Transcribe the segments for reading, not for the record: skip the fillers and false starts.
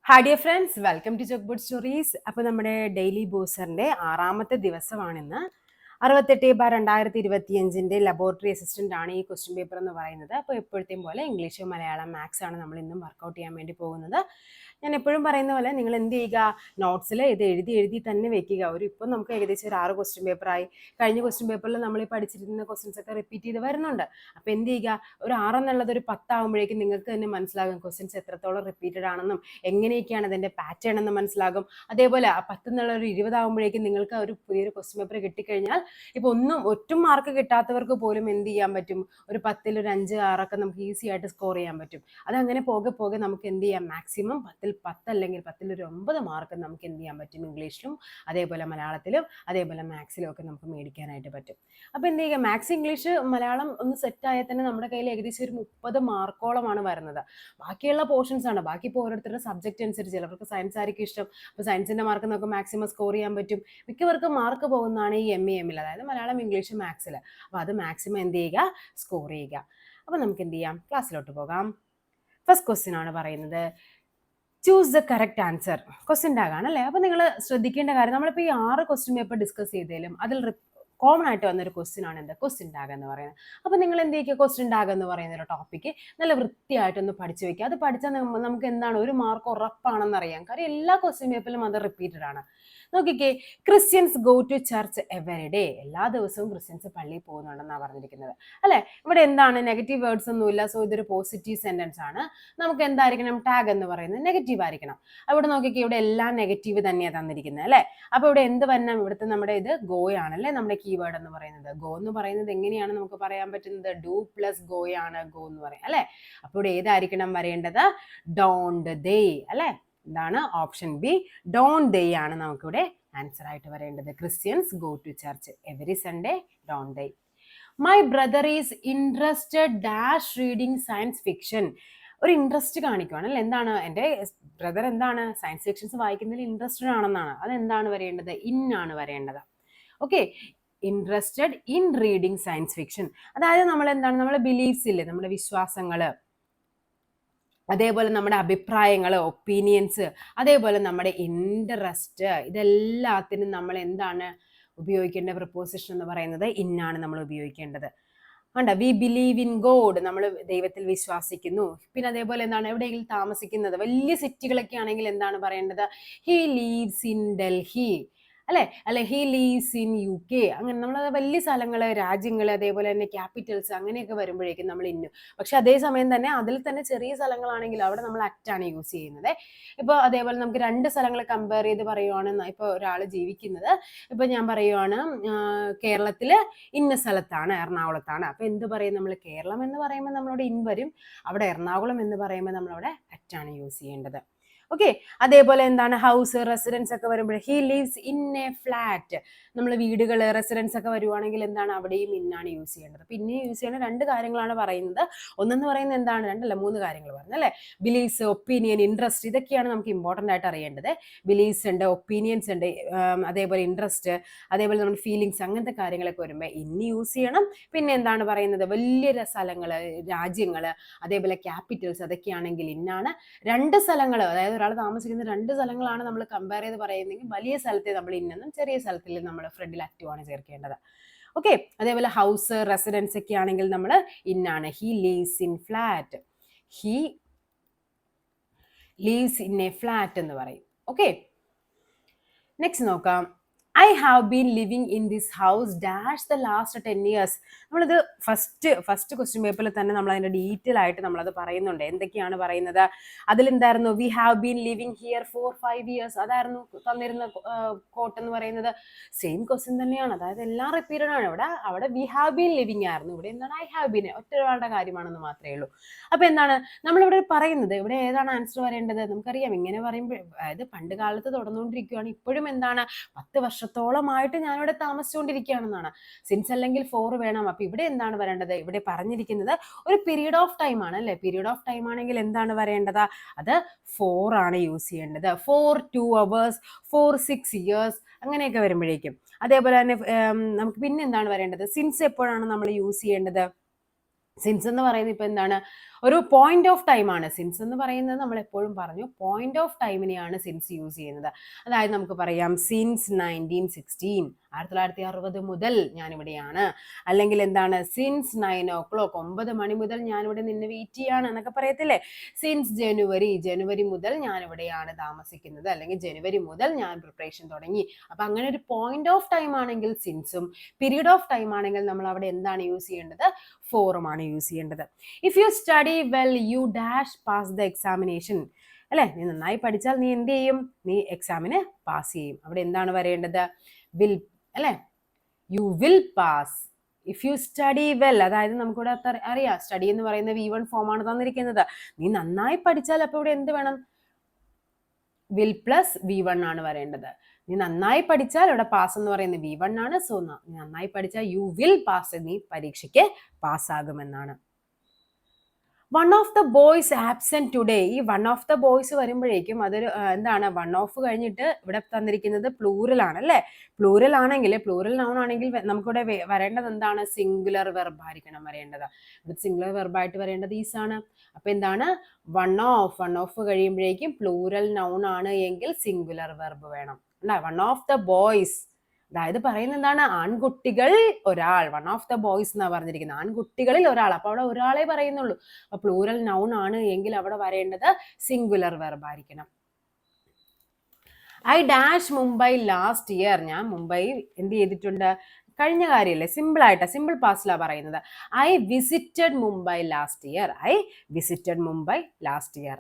Hi dear friends, welcome to chalkboard stories. അപ്പോൾ നമ്മുടെ daily ബൂസ്റ്ററിൻ്റെ 6ാമത്തെ ദിവസമാണിന്ന്. 68/2025 ലബോറട്ടറി അസിസ്റ്റൻ്റ് ആണ് ഈ ക്വസ്റ്റ്യൻ പേപ്പർ എന്ന് പറയുന്നത്. അപ്പോൾ എപ്പോഴത്തെയും പോലെ ഇംഗ്ലീഷ്, മലയാളം, മാത്സ് ആണ് നമ്മൾ ഇന്നും വർക്കൗട്ട് ചെയ്യാൻ വേണ്ടി പോകുന്നത്. ഞാൻ എപ്പോഴും പറയുന്ന പോലെ നിങ്ങൾ എന്ത് ചെയ്യുക, നോട്ട്സിൽ ഇത് എഴുതി തന്നെ വെക്കുക. ഇപ്പം നമുക്ക് ഏകദേശം ഒരു 6 ക്വസ്റ്റ്യൻ പേപ്പറായി. കഴിഞ്ഞ ക്വസ്റ്റ്യൻ പേപ്പറിൽ നമ്മൾ ഈ പഠിച്ചിരുന്ന ക്വസ്റ്റ്യൻസ് ഒക്കെ റിപ്പീറ്റ് ചെയ്ത് വരുന്നുണ്ട്. അപ്പോൾ എന്ത് ചെയ്യുക, ഒരു 6 എന്നുള്ളത് ഒരു 10 ആകുമ്പോഴേക്കും നിങ്ങൾക്ക് തന്നെ മനസ്സിലാകും ക്വസ്റ്റ്യൻസ് എത്രത്തോളം റിപ്പീറ്റഡ് ആണെന്നും എങ്ങനെയൊക്കെയാണ് അതിൻ്റെ പാറ്റേൺ എന്ന് മനസ്സിലാകും. അതേപോലെ 10 എന്നുള്ള ഒരു 20 ആകുമ്പോഴേക്കും നിങ്ങൾക്ക് ഒരു പുതിയൊരു ക്വസ്റ്റ്യൻ പേപ്പർ കിട്ടിക്കഴിഞ്ഞാൽ ഇപ്പോൾ ഒട്ടും മാർക്ക് കിട്ടാത്തവർക്ക് പോലും എന്ത് ചെയ്യാൻ പറ്റും, ഒരു 10ൽ ഒരു 5, 6 നമുക്ക് ഈസി ആയിട്ട് സ്കോർ ചെയ്യാൻ പറ്റും. അതങ്ങനെ പോകെ നമുക്ക് എന്ത് ചെയ്യാം, മാക്സിമം 10ൽ 10 അല്ലെങ്കിൽ 10ൽ ഒരു 9 മാർക്ക് നമുക്ക് എന്ത് ചെയ്യാൻ പറ്റും, ഇംഗ്ലീഷിലും അതേപോലെ മലയാളത്തിലും അതേപോലെ മാത്സിലും ഒക്കെ നമുക്ക് മേടിക്കാനായിട്ട് പറ്റും. അപ്പോൾ എന്ത് ചെയ്യുക, മാത്സ്, ഇംഗ്ലീഷ്, മലയാളം ഒന്ന് സെറ്റായാൽ തന്നെ നമ്മുടെ കയ്യിൽ ഏകദേശം ഒരു 30 മാർക്കോളമാണ് വരുന്നത്. ബാക്കിയുള്ള പോർഷൻസ് ആണ്. ബാക്കി ഇപ്പോൾ ഓരോരുത്തരുടെ സബ്ജക്റ്റ് അനുസരിച്ച്, ചിലർക്ക് സയൻസ് ആയിരിക്കും ഇഷ്ടം. അപ്പോൾ സയൻസിൻ്റെ മാർക്ക് നമുക്ക് മാക്സിമം സ്കോർ ചെയ്യാൻ പറ്റും. മിക്കവർക്കും മാർക്ക് പോകുന്നതാണ് ഈ MEMൽ, അതായത് മലയാളം, ഇംഗ്ലീഷ്, മാത്സിൽ. അപ്പോൾ അത് മാക്സിമം എന്ത് ചെയ്യുക, സ്കോർ ചെയ്യുക. അപ്പോൾ നമുക്ക് എന്ത് ചെയ്യാം, ക്ലാസ്സിലോട്ട് പോകാം. ഫസ്റ്റ് ക്വസ്റ്റ്യൻ ആണ് പറയുന്നത്, choose the correct answer. Question ടാഗാണ് അല്ലേ. അപ്പോൾ നിങ്ങൾ ശ്രദ്ധിക്കേണ്ട കാര്യം, നമ്മളിപ്പോൾ ഈ 6 ക്വസ്റ്റ്യൻ പേപ്പർ ഡിസ്കസ് ചെയ്തതിലും അതിൽ കോമൺ ആയിട്ട് വന്നൊരു ക്വസ്റ്റ്യൻ ആണ് എന്ത്, ക്വസ്റ്റ്യൻ ടാഗ് എന്ന് പറയുന്നത്. അപ്പോൾ നിങ്ങൾ എന്ത് ചെയ്യുക, ക്വസ്റ്റ്യൻ ടാഗ് എന്ന് പറയുന്ന ഒരു ടോപ്പിക്ക് നല്ല വൃത്തിയായിട്ടൊന്ന് പഠിച്ചു വെക്കുക. അത് പഠിച്ചാൽ നമുക്ക് എന്താണ്, ഒരു മാർക്ക് ഉറപ്പാണെന്ന് അറിയാം. കാര്യം എല്ലാ ക്വസ്റ്റ്യൻ പേപ്പറിലും അത് റിപ്പീറ്റഡ് ആണ്. നോക്കിക്കേ, Christians go to church every day. എല്ലാ ദിവസവും ക്രിസ്ത്യൻസ് പള്ളിയിൽ പോകുന്നുണ്ടെന്നാണ് പറഞ്ഞിരിക്കുന്നത് അല്ലേ. ഇവിടെ എന്താണ്, നെഗറ്റീവ് വേർഡ്സ് ഒന്നുമില്ല. സോ ഇതൊരു പോസിറ്റീവ് സെന്റൻസ് ആണ്. നമുക്ക് എന്തായിരിക്കണം, ടാഗ് എന്ന് പറയുന്നത് നെഗറ്റീവ് ആയിരിക്കണം. അവിടെ നോക്കിക്കേ, ഇവിടെ എല്ലാം നെഗറ്റീവ് തന്നെയാണ് തന്നിരിക്കുന്നത് അല്ലേ. അപ്പോൾ ഇവിടെ എന്ത് വരണം, ഇവിടുത്തെ നമ്മുടെ ഇത് ഗോ ആണല്ലേ, നമ്മുടെ കീവേഡ് എന്ന് പറയുന്നത്. ഗോ എന്ന് പറയുന്നത് എങ്ങനെയാണ് നമുക്ക് പറയാൻ പറ്റുന്നത്, ഡു പ്ലസ് ഗോ ആണ് ഗോ എന്ന് പറയാം അല്ലേ. അപ്പോൾ ഇവിടെ ഏതായിരിക്കണം വരേണ്ടത്, ഡോണ്ട് ദേ അല്ലേ. എന്താണ്, ഓപ്ഷൻ ബി, ഡോണ്ട് ദേ ആണ് നമുക്കിവിടെ ആൻസർ ആയിട്ട് വരേണ്ടത്. Christians go to church every Sunday, don't they. My brother is interested dash reading science fiction. ഒരു ഇൻട്രസ്റ്റ് കാണിക്കുകയാണ് അല്ലേ. എന്താണ്, എൻ്റെ ബ്രദർ എന്താണ് സയൻസ് ഫിക്ഷൻസ് വായിക്കുന്നതിൽ ഇൻട്രസ്റ്റഡ് ആണെന്നാണ്. അതെന്താണ് വരേണ്ടത്, ഇൻ ആണ് വരേണ്ടത്. Okay, interested in reading science fiction. അതായത് നമ്മൾ എന്താണ്, നമ്മുടെ ബിലീഫ്സ് ഇല്ലേ, നമ്മുടെ വിശ്വാസങ്ങൾ, അതേപോലെ നമ്മുടെ അഭിപ്രായങ്ങൾ, ഒപ്പീനിയൻസ്, അതേപോലെ നമ്മുടെ ഇൻട്രസ്റ്റ്, ഇതെല്ലാത്തിനും നമ്മൾ എന്താണ് ഉപയോഗിക്കേണ്ട പ്രിപ്പോസിഷൻ എന്ന് പറയുന്നത് ഇന്നാണ് നമ്മൾ ഉപയോഗിക്കേണ്ടത്. വേണ്ട, വി ബിലീവ് ഇൻ ഗോഡ്, നമ്മൾ ദൈവത്തിൽ വിശ്വസിക്കുന്നു. പിന്നെ അതേപോലെ എന്താണ്, എവിടെയെങ്കിലും താമസിക്കുന്നത്, വലിയ സിറ്റികളൊക്കെ ആണെങ്കിൽ എന്താണ് പറയേണ്ടത്, ഹി ലീവ്സ് ഇൻ ഡൽഹി അല്ലെ ഹി ലീവ്സ് ഇൻ UK. അങ്ങനെ നമ്മൾ വലിയ സ്ഥലങ്ങൾ, രാജ്യങ്ങൾ, അതേപോലെ തന്നെ ക്യാപിറ്റൽസ് അങ്ങനെയൊക്കെ വരുമ്പോഴേക്കും നമ്മൾ ഇന്നു. പക്ഷെ അതേസമയം തന്നെ അതിൽ തന്നെ ചെറിയ സ്ഥലങ്ങളാണെങ്കിൽ അവിടെ നമ്മൾ അറ്റാണ് യൂസ് ചെയ്യുന്നത്. ഇപ്പോൾ അതേപോലെ നമുക്ക് 2 സ്ഥലങ്ങൾ കമ്പയർ ചെയ്ത് പറയുവാണ്. ഇപ്പോൾ ഒരാൾ ജീവിക്കുന്നത്, ഇപ്പോൾ ഞാൻ പറയുവാണ് കേരളത്തിൽ ഇന്ന സ്ഥലത്താണ്, എറണാകുളത്താണ്. അപ്പോൾ എന്ത് പറയും, നമ്മൾ കേരളം എന്ന് പറയുമ്പോൾ നമ്മളവിടെ ഇൻ വരും. അവിടെ എറണാകുളം എന്ന് പറയുമ്പോൾ നമ്മളവിടെ അറ്റാണ് യൂസ് ചെയ്യേണ്ടത്. ഓക്കെ, അതേപോലെ എന്താണ്, ഹൗസ്, റെസിഡൻസ് ഒക്കെ വരുമ്പോൾ he leaves in A flat. നമ്മൾ വീടുകൾ, റെസിഡൻസ് ഒക്കെ വരുവാണെങ്കിൽ എന്താണ്, അവിടെയും ഇന്നാണ് യൂസ് ചെയ്യേണ്ടത്. പിന്നെ യൂസ് ചെയ്യുന്ന 2 കാര്യങ്ങളാണ് പറയുന്നത്. ഒന്നെന്ന് പറയുന്നത് എന്താണ്, 2 കാര്യങ്ങൾ പറഞ്ഞു അല്ലേ. ബിലീഫ്സ്, ഒപ്പീനിയൻ, ഇൻട്രസ്റ്റ്, ഇതൊക്കെയാണ് നമുക്ക് ഇമ്പോർട്ടൻ്റ് ആയിട്ട് അറിയേണ്ടത്. ബിലീഫ്സ് ഉണ്ട്, ഒപ്പീനിയൻസ് ഉണ്ട്, അതേപോലെ ഇൻട്രസ്റ്റ്, അതേപോലെ നമ്മുടെ ഫീലിങ്സ്, അങ്ങനത്തെ കാര്യങ്ങളൊക്കെ വരുമ്പോൾ ഇന്ന് യൂസ് ചെയ്യണം. പിന്നെ എന്താണ് പറയുന്നത്, വലിയ സ്ഥലങ്ങൾ, രാജ്യങ്ങൾ, അതേപോലെ ക്യാപിറ്റൽസ്, അതൊക്കെയാണെങ്കിൽ ഇന്നാണ്. 2 സ്ഥലങ്ങൾ, അതായത് ഒരാൾ താമസിക്കുന്ന 2 സ്ഥലങ്ങളാണ് നമ്മൾ കമ്പയർ ചെയ്ത് പറയുന്നതെങ്കിൽ വലിയ സ്ഥലത്തെ നമ്മൾ ഇന്നെന്നും ചെറിയ സ്ഥലത്തിൽ നമ്മൾ ഫ്രണ്ടിൽ ആക്റ്റീവ് ആണ് ചേർക്കേണ്ടത്. ഓക്കെ, അതേപോലെ ഹൗസ്, റെസിഡൻസ് ഒക്കെ ആണെങ്കിൽ നമ്മൾ ഇന്നാണ്. He leaves in flat, he leaves in A flat എന്ന് പറയും. ഓക്കെ, നെക്സ്റ്റ് നോക്കാം. I have been living in this house dash the last 10 years. നമ്മളിത് ഫസ്റ്റ് ക്വസ്റ്റ്യൻ പേപ്പറിൽ തന്നെ നമ്മൾ അതിൻ്റെ ഡീറ്റെയിൽ ആയിട്ട് നമ്മളത് പറയുന്നുണ്ട്. എന്തൊക്കെയാണ് പറയുന്നത്, അതിലെന്തായിരുന്നു, we have been living here for 5 years. അതായിരുന്നു തന്നിരുന്ന കോട്ട് എന്ന് പറയുന്നത്. സെയിം ക്വസ്റ്റ്യൻ തന്നെയാണ്, അതായത് എല്ലാം റിപ്പീറ്റഡ് ആണ്. അവിടെ വി ഹാവ് ബീൻ ലിവിങ് ആയിരുന്നു, ഇവിടെ എന്താണ് ഐ ഹാവ് ബീൻ, ഒറ്റൊരാളുടെ കാര്യമാണെന്ന് മാത്രമേ ഉള്ളൂ. അപ്പോൾ എന്താണ് നമ്മളിവിടെ പറയുന്നത്, ഇവിടെ ഏതാണ് ആൻസർ വരേണ്ടത്, നമുക്കറിയാം. ഇങ്ങനെ പറയുമ്പോൾ, അതായത് പണ്ട് കാലത്ത് തുടർന്നുകൊണ്ടിരിക്കുകയാണ്, ഇപ്പോഴും എന്താണ് 10 വർഷത്തോളമായിട്ട് ഞാനിവിടെ താമസിച്ചുകൊണ്ടിരിക്കുകയാണെന്നാണ്. സിൻസ് അല്ലെങ്കിൽ ഫോർ വേണം. അപ്പൊ ഇവിടെ എന്താണ് വരേണ്ടത്, ഇവിടെ പറഞ്ഞിരിക്കുന്നത് ഒരു പീരീഡ് ഓഫ് ടൈം ആണ് അല്ലെ. പീരീഡ് ഓഫ് ടൈം ആണെങ്കിൽ എന്താണ് വരേണ്ടത്, അത് 4 ആണ് യൂസ് ചെയ്യേണ്ടത്. 4 2 hours, 4 6 years അങ്ങനെയൊക്കെ വരുമ്പോഴേക്കും. അതേപോലെ തന്നെ നമുക്ക് പിന്നെ എന്താണ് വരേണ്ടത്, സിൻസ് എപ്പോഴാണ് നമ്മൾ യൂസ് ചെയ്യേണ്ടത്. സിൻസ് എന്ന് പറയുന്നത് ഇപ്പൊ എന്താണ്, ഒരു പോയിന്റ് ഓഫ് ടൈം ആണ് സിൻസ് എന്ന് പറയുന്നത്. നമ്മൾ എപ്പോഴും പറഞ്ഞു പോയിന്റ് ഓഫ് ടൈമിനെയാണ് സിൻസ് യൂസ് ചെയ്യുന്നത്. അതായത് നമുക്ക് പറയാം സിൻസ് 1916, 1960 മുതൽ ഞാനിവിടെയാണ്. അല്ലെങ്കിൽ എന്താണ് സിൻസ് 9 o'clock, 9 മണി മുതൽ ഞാനിവിടെ നിന്ന് വെയിറ്റ് ചെയ്യാണ് എന്നൊക്കെ പറയത്തില്ലേ. സിൻസ് ജനുവരി മുതൽ ഞാനിവിടെയാണ് താമസിക്കുന്നത്, അല്ലെങ്കിൽ ജനുവരി മുതൽ ഞാൻ പ്രിപ്പറേഷൻ തുടങ്ങി. അപ്പൊ അങ്ങനെ ഒരു പോയിന്റ് ഓഫ് ടൈം ആണെങ്കിൽ സിൻസും, പീരീഡ് ഓഫ് ടൈം ആണെങ്കിൽ നമ്മൾ അവിടെ എന്താണ് യൂസ് ചെയ്യേണ്ടത്? ഫോറുമാണ് യൂസ് ചെയ്യേണ്ടത്. If you study well you dash pass the examination. അല്ലെ, നീ നന്നായി പഠിച്ചാൽ നീ എന്ത് ചെയ്യും? നീ എക്സാമിന് പാസ് ചെയ്യും. അവിടെ എന്താണ് വരേണ്ടത്? വിൽ, അല്ലെ, you will pass. If you study well, അതായത് നമുക്കിവിടെ അറിയാം സ്റ്റഡി എന്ന് പറയുന്ന V1 ഫോം ആണ് തന്നിരിക്കുന്നത്. നീ നന്നായി പഠിച്ചാൽ അപ്പൊ ഇവിടെ എന്ത് വേണം? വിൽ പ്ലസ് V1 ആണ് വരേണ്ടത്. നീ നന്നായി പഠിച്ചാൽ ഇവിടെ പാസ് എന്ന് പറയുന്നത് V1 ആണ്. സോ നീ നന്നായി പഠിച്ചാൽ യു വിൽ പാസ്, നീ പരീക്ഷയ്ക്ക് പാസ്സാകുമെന്നാണ്. One of the boys absent today. ഈ വൺ ഓഫ് ദ ബോയ്സ് വരുമ്പോഴേക്കും അതൊരു എന്താണ്, വൺ ഓഫ് കഴിഞ്ഞിട്ട് ഇവിടെ തന്നിരിക്കുന്നത് പ്ലൂറൽ ആണ് അല്ലേ. പ്ലൂറൽ ആണെങ്കിൽ, പ്ലൂറൽ നൗൺ ആണെങ്കിൽ നമുക്കിവിടെ വരേണ്ടത് എന്താണ്? സിംഗുലർ വെർബ് ആയിരിക്കണം വരേണ്ടത്. ഇവിടെ സിംഗുലർ വെർബായിട്ട് വരേണ്ടത് ഈസ് ആണ്. അപ്പൊ എന്താണ്? വൺ ഓഫ് കഴിയുമ്പോഴേക്കും പ്ലൂറൽ നൗൺ ആണ് എങ്കിൽ സിംഗുലർ വെർബ് വേണം. വൺ ഓഫ് ദ ബോയ്സ്, അതായത് പറയുന്നത് എന്താണ്? ആൺകുട്ടികൾ ഒരാൾ. വൺ ഓഫ് ദ ബോയ്സ് എന്നാ പറഞ്ഞിരിക്കുന്നത്, ആൺകുട്ടികളിൽ ഒരാൾ. അപ്പൊ അവിടെ ഒരാളെ പറയുന്നുള്ളൂ. അപ്പൊ പ്ലൂറൽ നൗൺ ആണ് എങ്കിൽ അവിടെ വരേണ്ടത് സിംഗുലർ വെർബ് ആയിരിക്കണം. I dash Mumbai last year. ഞാൻ മുംബൈ എന്ത് ചെയ്തിട്ടുണ്ട്? കഴിഞ്ഞ കാര്യമല്ലേ, സിമ്പിൾ ആയിട്ട് സിമ്പിൾ പാസ്റ്റിലാണ് പറയുന്നത്. I visited Mumbai last year. I visited Mumbai last year.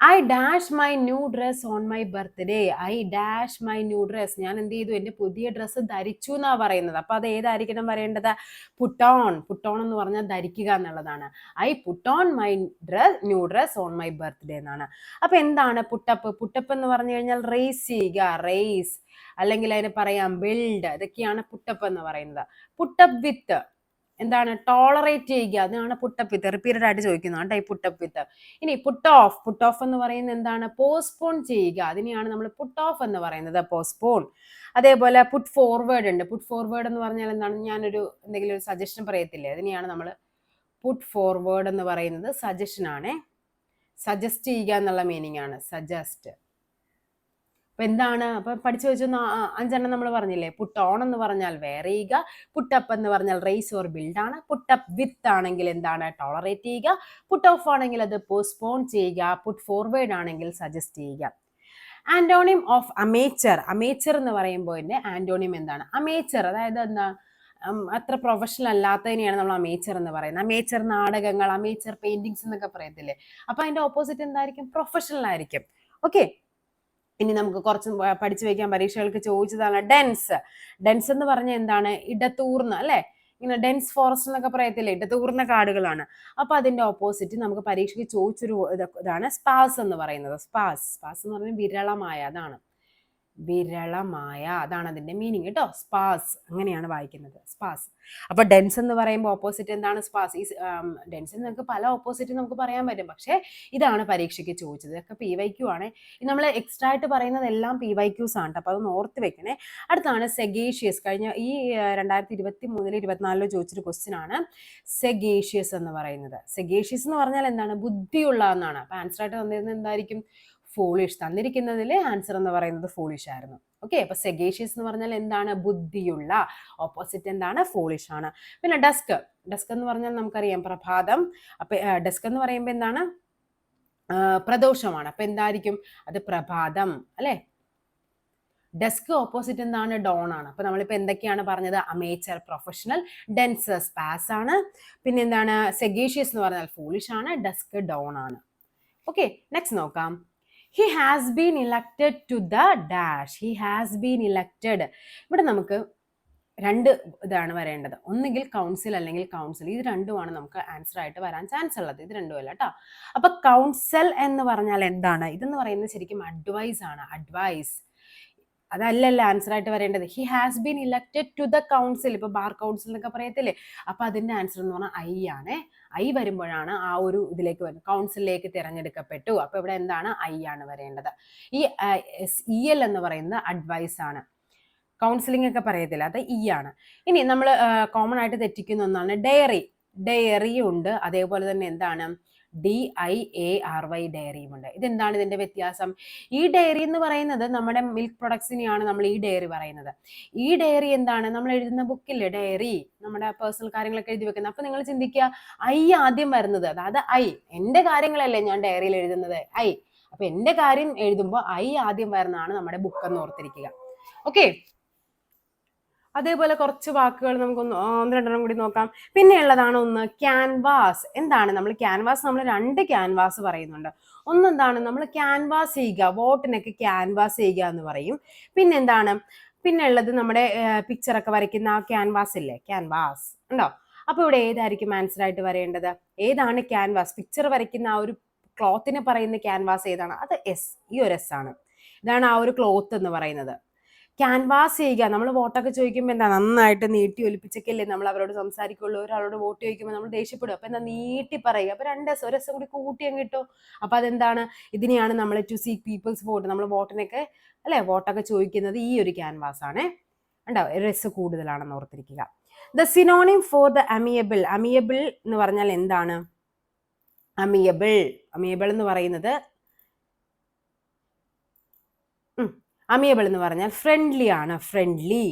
I dash my new dress on my birthday. I dash my new dress. ഞാൻ എന്ത് ചെയ്തു? എൻ്റെ പുതിയ ഡ്രസ്സ് ധരിച്ചു എന്നാ പറയുന്നത്. അപ്പൊ അത് ഏതായിരിക്കണം വരേണ്ടത്? പുട്ടോൺ. പുട്ടോൺ എന്ന് പറഞ്ഞാൽ ധരിക്കുക എന്നുള്ളതാണ്. I put on my new dress on my birthday എന്നാണ്. അപ്പൊ എന്താണ് പുട്ടപ്പ്? പുട്ടപ്പ് എന്ന് പറഞ്ഞു കഴിഞ്ഞാൽ റേസ് ചെയ്യുക, റേസ്, അല്ലെങ്കിൽ അതിന് പറയാം ബിൽഡ്. ഇതൊക്കെയാണ് പുട്ടപ്പ് എന്ന് പറയുന്നത്. പുട്ടപ്പ് വിത്ത് എന്താണ്? ടോളറേറ്റ് ചെയ്യുക, അതാണ് പുട്ടപ്പ് വിത്ത്. റിപ്പീറ്റഡ് ആയിട്ട് ചോദിക്കുന്നതാണ് ഈ പുട്ടപ്പ് വിത്ത്. ഇനി പുട്ട് ഓഫ്. പുട്ട് ഓഫ് എന്ന് പറയുന്നത് എന്താണ്? പോസ്റ്റ്പോൺ ചെയ്യുക, അതിനെയാണ് നമ്മൾ പുട്ട് ഓഫ് എന്ന് പറയുന്നത്, പോസ്റ്റ്പോൺ. അതേപോലെ പുട്ട് ഫോർവേഡ് ഉണ്ട്. പുട്ട് ഫോർവേഡ് എന്ന് പറഞ്ഞാൽ എന്താണ്? ഞാനൊരു എന്തെങ്കിലും ഒരു സജഷൻ പറയത്തില്ലേ, അതിനെയാണ് നമ്മൾ പുട്ട് ഫോർവേഡ് എന്ന് പറയുന്നത്. സജഷൻ ആണ്, സജസ്റ്റ് ചെയ്യുക എന്നുള്ള മീനിങ് ആണ് സജസ്റ്റ്. അപ്പൊ എന്താണ്? അപ്പൊ പഠിച്ചു വെച്ചു 5 നമ്മൾ പറഞ്ഞില്ലേ. പുട്ട് ഓൺ എന്ന് പറഞ്ഞാൽ വെയർ ചെയ്യുക, പുട്ടപ്പ് എന്ന് പറഞ്ഞാൽ റേസ് ഓർ ബിൽഡ് ആണ്, പുട്ടപ്പ് വിത്ത് ആണെങ്കിൽ എന്താണ്? ടോളറേറ്റ് ചെയ്യുക, പുട്ട് ഓഫ് ആണെങ്കിൽ അത് പോസ്റ്റ്പോൺ ചെയ്യുക, പുട്ട് ഫോർവേഡ് ആണെങ്കിൽ സജസ്റ്റ് ചെയ്യുക. Antonym of amateur. അമേച്ചർ എന്ന് പറയുമ്പോൾ ആന്റോണിം എന്താണ്? അമേച്ചർ അതായത് എന്താ? അത്ര പ്രൊഫഷണൽ അല്ലാത്തതിനെയാണ് നമ്മൾ അമേച്ചർ എന്ന് പറയുന്നത്. അമേച്ചർ നാടകങ്ങൾ, അമേച്ചർ പെയിന്റിങ്സ് എന്നൊക്കെ പറയത്തില്ലേ. അപ്പൊ അതിന്റെ ഓപ്പോസിറ്റ് എന്തായിരിക്കും? പ്രൊഫഷണൽ ആയിരിക്കും. ഓക്കെ, ഇനി നമുക്ക് കുറച്ച് പഠിച്ചു വെക്കാൻ പരീക്ഷകൾക്ക് ചോദിച്ചതാണ് ഡെൻസ്. ഡെൻസ് എന്ന് പറഞ്ഞാൽ എന്താണ്? ഇടതൂർന്ന, അല്ലെ, ഇങ്ങനെ ഡെൻസ് ഫോറസ്റ്റ് എന്നൊക്കെ പറയത്തില്ലേ, ഇടതൂർന്ന കാടുകളാണ്. അപ്പൊ അതിന്റെ ഓപ്പോസിറ്റ് നമുക്ക് പരീക്ഷയ്ക്ക് ചോദിച്ചൊരു ഇതാണ് സ്പാസ് എന്ന് പറയുന്നത്. സ്പാസ് എന്ന് പറഞ്ഞാൽ വിരളമായ, അതാണ് വിരളമായ, അതാണ് അതിന്റെ മീനിങ് കേട്ടോ. സ്പാസ് അങ്ങനെയാണ് വായിക്കുന്നത്, സ്പാസ്. അപ്പൊ ഡെൻസ് എന്ന് പറയുമ്പോൾ ഓപ്പോസിറ്റ് എന്താണ്? സ്പാസ്. ഈ ഡെൻസിന് നമുക്ക് പല ഓപ്പോസിറ്റ് നമുക്ക് പറയാൻ പറ്റും, പക്ഷെ ഇതാണ് പരീക്ഷയ്ക്ക് ചോദിച്ചത്. ഇതൊക്കെ PYQ ആണ്. നമ്മൾ എക്സ്ട്രാ ആയിട്ട് പറയുന്നത് എല്ലാം PYQs ആണ്. അപ്പൊ അതൊന്ന് ഓർത്ത് വെക്കണേ. അടുത്താണ് സെഗേഷ്യസ്. കഴിഞ്ഞ ഈ 2023 24 ചോദിച്ചൊരു ക്വസ്റ്റ്യൻ ആണ് സെഗേഷ്യസ് എന്ന് പറയുന്നത്. സെഗേഷ്യസ് എന്ന് പറഞ്ഞാൽ എന്താണ്? ബുദ്ധിയുള്ള എന്നാണ്. അപ്പൊ ആൻസർ ആയിട്ട് തന്നിരുന്നത് എന്തായിരിക്കും? ഫോളിഷ്. തന്നിരിക്കുന്നതിൽ ആൻസർ എന്ന് പറയുന്നത് ഫോളിഷ് ആയിരുന്നു. ഓക്കെ, അപ്പൊ സെഗേഷ്യസ് എന്ന് പറഞ്ഞാൽ എന്താണ്? ബുദ്ധിയുള്ള. ഓപ്പോസിറ്റ് എന്താണ്? ഫോളിഷ് ആണ്. പിന്നെ ഡസ്ക്. ഡസ്ക് എന്ന് പറഞ്ഞാൽ നമുക്കറിയാം പ്രഭാതം. അപ്പൊ ഡസ്ക് എന്ന് പറയുമ്പോൾ എന്താണ്? പ്രദോഷമാണ്. അപ്പൊ എന്തായിരിക്കും? അത് പ്രഭാതം, അല്ലെ. ഡെസ്ക് ഓപ്പോസിറ്റ് എന്താണ്? ഡോൺ ആണ്. അപ്പൊ നമ്മളിപ്പോ എന്തൊക്കെയാണ് പറഞ്ഞത്? അമേച്ചർ, പ്രൊഫഷണൽ, ഡെൻസ് സ്പാസ് ആണ്, പിന്നെ എന്താണ്? സെഗേഷ്യസ് എന്ന് പറഞ്ഞാൽ ഫോളിഷ് ആണ്, ഡെസ്ക് ഡോൺ ആണ്. ഓക്കെ, നെക്സ്റ്റ് നോക്കാം. He has been elected to the dash. He has been elected. ഇവിടെ നമുക്ക് രണ്ട് ഇതാണ് വരേണ്ടത്. ഒന്നുകിൽ കൗൺസിൽ അല്ലെങ്കിൽ കൗൺസിൽ. ഇത് രണ്ടുമാണ് നമുക്ക് ആൻസർ ആയിട്ട് വരാൻ ചാൻസ് ഉള്ളത്. ഇത് രണ്ടും അല്ല കേട്ടോ. അപ്പൊ കൗൺസിൽ എന്ന് പറഞ്ഞാൽ എന്താണ്? ഇതെന്ന് പറയുന്നത് ശരിക്കും അഡ്വൈസ് ആണ്. അഡ്വൈസ് അതല്ലല്ല ആൻസർ ആയിട്ട് വരേണ്ടത്. He has been elected to the council. ഇപ്പൊ ബാർ കൗൺസിൽ എന്നൊക്കെ പറയത്തില്ലേ. അപ്പൊ അതിന്റെ ആൻസർ എന്ന് പറഞ്ഞാൽ ഐ ആണ്. ഐ വരുമ്പോഴാണ് ആ ഒരു ഇതിലേക്ക് വരുന്നത്, കൗൺസിലിലേക്ക് തിരഞ്ഞെടുക്കപ്പെട്ടു. അപ്പൊ ഇവിടെ എന്താണ്? ഐ ആണ് വരേണ്ടത്. ഈ EL എന്ന് പറയുന്നത് അഡ്വൈസ് ആണ്. കൗൺസിലിംഗ് ഒക്കെ പറയത്തില്ല, അത് ഇ ആണ്. ഇനി നമ്മൾ കോമൺ ആയിട്ട് തെറ്റിക്കുന്ന ഒന്നാണ് ഡയറി. ഡയറി ഉണ്ട്, അതേപോലെ തന്നെ എന്താണ് DIARY ഡയറിയും ഉണ്ട്. ഇതെന്താണ് ഇതിന്റെ വ്യത്യാസം? ഈ ഡയറി എന്ന് പറയുന്നത് നമ്മുടെ മിൽക്ക് പ്രൊഡക്ട്സിനെയാണ് നമ്മൾ ഈ ഡയറി പറയുന്നത്. ഈ ഡയറി എന്താണ്? നമ്മൾ എഴുതുന്ന ബുക്കില്ലേ ഡയറി, നമ്മുടെ പേഴ്സണൽ കാര്യങ്ങളൊക്കെ എഴുതി വെക്കുന്നത്. അപ്പൊ നിങ്ങൾ ചിന്തിക്കുക, ആദ്യം വരുന്നത്, അതായത് എന്റെ കാര്യങ്ങളല്ലേ ഞാൻ ഡയറിയിൽ എഴുതുന്നത്, അപ്പൊ എന്റെ കാര്യം എഴുതുമ്പോൾ ആദ്യം വരുന്നതാണ് നമ്മുടെ ബുക്ക് എന്ന് ഓർത്തിരിക്കുക. ഓക്കെ, അതേപോലെ കുറച്ച് വാക്കുകൾ ഒന്ന് രണ്ടെണ്ണം കൂടി നോക്കാം. പിന്നെ ഉള്ളതാണ് ഒന്ന് ക്യാൻവാസ്. എന്താണ് നമ്മൾ ക്യാൻവാസ്? നമ്മൾ 2 ക്യാൻവാസ് പറയുന്നുണ്ട്. ഒന്നെന്താണ്, നമ്മൾ ക്യാൻവാസ് ചെയ്യുക, വോട്ടിനൊക്കെ ക്യാൻവാസ് ചെയ്യുക എന്ന് പറയും. പിന്നെ എന്താണ്, പിന്നെ ഉള്ളത് നമ്മുടെ പിക്ചറൊക്കെ വരയ്ക്കുന്ന ആ ക്യാൻവാസ് ഇല്ലേ, ക്യാൻവാസ് ഉണ്ടോ? അപ്പൊ ഇവിടെ ഏതായിരിക്കും ആൻസർ ആയിട്ട് വരേണ്ടത്? ഏതാണ് ക്യാൻവാസ്? പിക്ചർ വരയ്ക്കുന്ന ആ ഒരു ക്ലോത്തിനെ പറയുന്ന ക്യാൻവാസ് ഏതാണ്? അത് ഈ ഒരു എസ് ആണ്. ഇതാണ് ആ ഒരു ക്ലോത്ത് എന്ന് പറയുന്നത്. ക്യാൻവാസ് ചെയ്യുക. നമ്മൾ വോട്ടൊക്കെ ചോദിക്കുമ്പോൾ എന്താ, നന്നായിട്ട് നീട്ടി ഒലിപ്പിച്ചൊക്കെയല്ലേ നമ്മൾ അവരോട് സംസാരിക്കുള്ളൂ. ഒരാളോട് വോട്ട് ചോദിക്കുമ്പോൾ നമ്മൾ ദേഷ്യപ്പെടും. അപ്പൊ എന്താ, നീട്ടി പറയുക. അപ്പൊ 2 എസ്, ഒരു എസ് കൂടി കൂട്ടി അങ്ങ് കിട്ടും. അപ്പൊ അതെന്താണ്, ഇതിനെയാണ് നമ്മൾ ടു സീക്ക് പീപ്പിൾസ് വോട്ട്, നമ്മൾ വോട്ടിനൊക്കെ അല്ലെ വോട്ടൊക്കെ ചോദിക്കുന്നത് ഈ ഒരു ക്യാൻവാസ് ആണ്. ഉണ്ടാവും, ഒരു എസ് കൂടുതലാണെന്ന് ഓർത്തിരിക്കുക. The synonym for the amiable. Amiable എന്ന് പറഞ്ഞാൽ എന്താണ്? അമിയബിൾ എന്ന് പറയുന്നത് അമിയബിൾ എന്ന് പറഞ്ഞാൽ ഫ്രണ്ട്ലി ആണ്, ഫ്രണ്ട്ലി.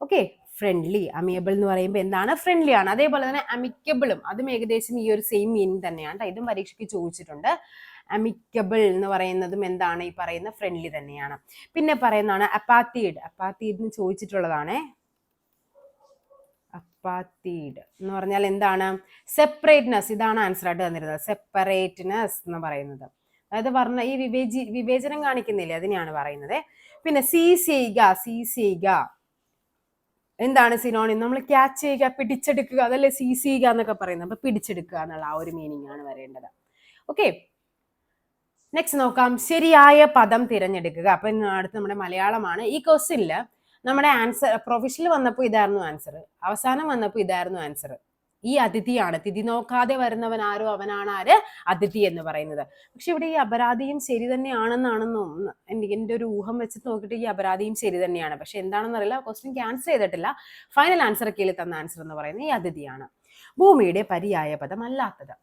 Okay, friendly. അമിയബിൾ എന്ന് പറയുമ്പോൾ എന്താണ്? ഫ്രണ്ട്ലി ആണ്. അതേപോലെ തന്നെ അമിക്കബിളും, അതും ഏകദേശം ഈ ഒരു സെയിം മീനിങ് തന്നെയാണ്. ഇതും പരീക്ഷയ്ക്ക് ചോദിച്ചിട്ടുണ്ട്. അമിക്കബിൾ എന്ന് പറയുന്നതും എന്താണ്? ഈ പറയുന്ന ഫ്രണ്ട്ലി തന്നെയാണ്. പിന്നെ പറയുന്നതാണ് അപ്പാത്തീഡ്. അപ്പാത്തീഡ് എന്ന് ചോദിച്ചിട്ടുള്ളതാണ്. അപ്പാത്തീഡ് എന്ന് പറഞ്ഞാൽ എന്താണ്? സെപ്പറേറ്റ്നെസ്. ഇതാണ് ആൻസർ ആയിട്ട് തന്നിരുന്നത്, സെപ്പറേറ്റ്നെസ് എന്ന് പറയുന്നത്. അതായത് ഈ വിവേചനം കാണിക്കുന്നില്ലേ, അതിനെയാണ് പറയുന്നത്. പിന്നെ സീസ് ചെയ്യുക. എന്താണ് സിനോണിം? നമ്മൾ ക്യാച്ച് ചെയ്യുക, പിടിച്ചെടുക്കുക, അതല്ലേ സീസ് ചെയ്യുക എന്നൊക്കെ പറയുന്നത്. അപ്പൊ പിടിച്ചെടുക്കുക എന്നുള്ള ആ ഒരു മീനിങ് ആണ് വരേണ്ടത്. ഓക്കെ, നെക്സ്റ്റ് നോക്കാം. ശരിയായ പദം തിരഞ്ഞെടുക്കുക. അപ്പൊ അടുത്ത് നമ്മുടെ മലയാളമാണ്. ഈ ക്വസ്റ്റ്യനില് നമ്മുടെ ആൻസർ പ്രൊഫഷനിൽ വന്നപ്പോൾ ഇതായിരുന്നു ആൻസർ, അവസാനം വന്നപ്പോൾ ഇതായിരുന്നു ആൻസർ. ഈ അതിഥിയാണ്. തിഥി നോക്കാതെ വരുന്നവൻ ആരോ അവനാണ് ആര്? അതിഥി എന്ന് പറയുന്നത്. പക്ഷെ ഇവിടെ ഈ അപരാധിയും ശരി തന്നെയാണെന്നാണെന്നും എൻ്റെ ഒരു ഊഹം വെച്ചിട്ട് നോക്കിയിട്ട് ഈ അപരാധിയും ശരി തന്നെയാണ്. പക്ഷെ എന്താണെന്ന് അറിയില്ല, ക്വസ്റ്റ്യൻ ക്യാൻസൽ ചെയ്തിട്ടില്ല. ഫൈനൽ ആൻസർ കീഴിൽ തന്ന ആൻസർ എന്ന് പറയുന്നത് ഈ അതിഥിയാണ്. ഭൂമിയുടെ പര്യായ പദം അല്ലാത്തത്.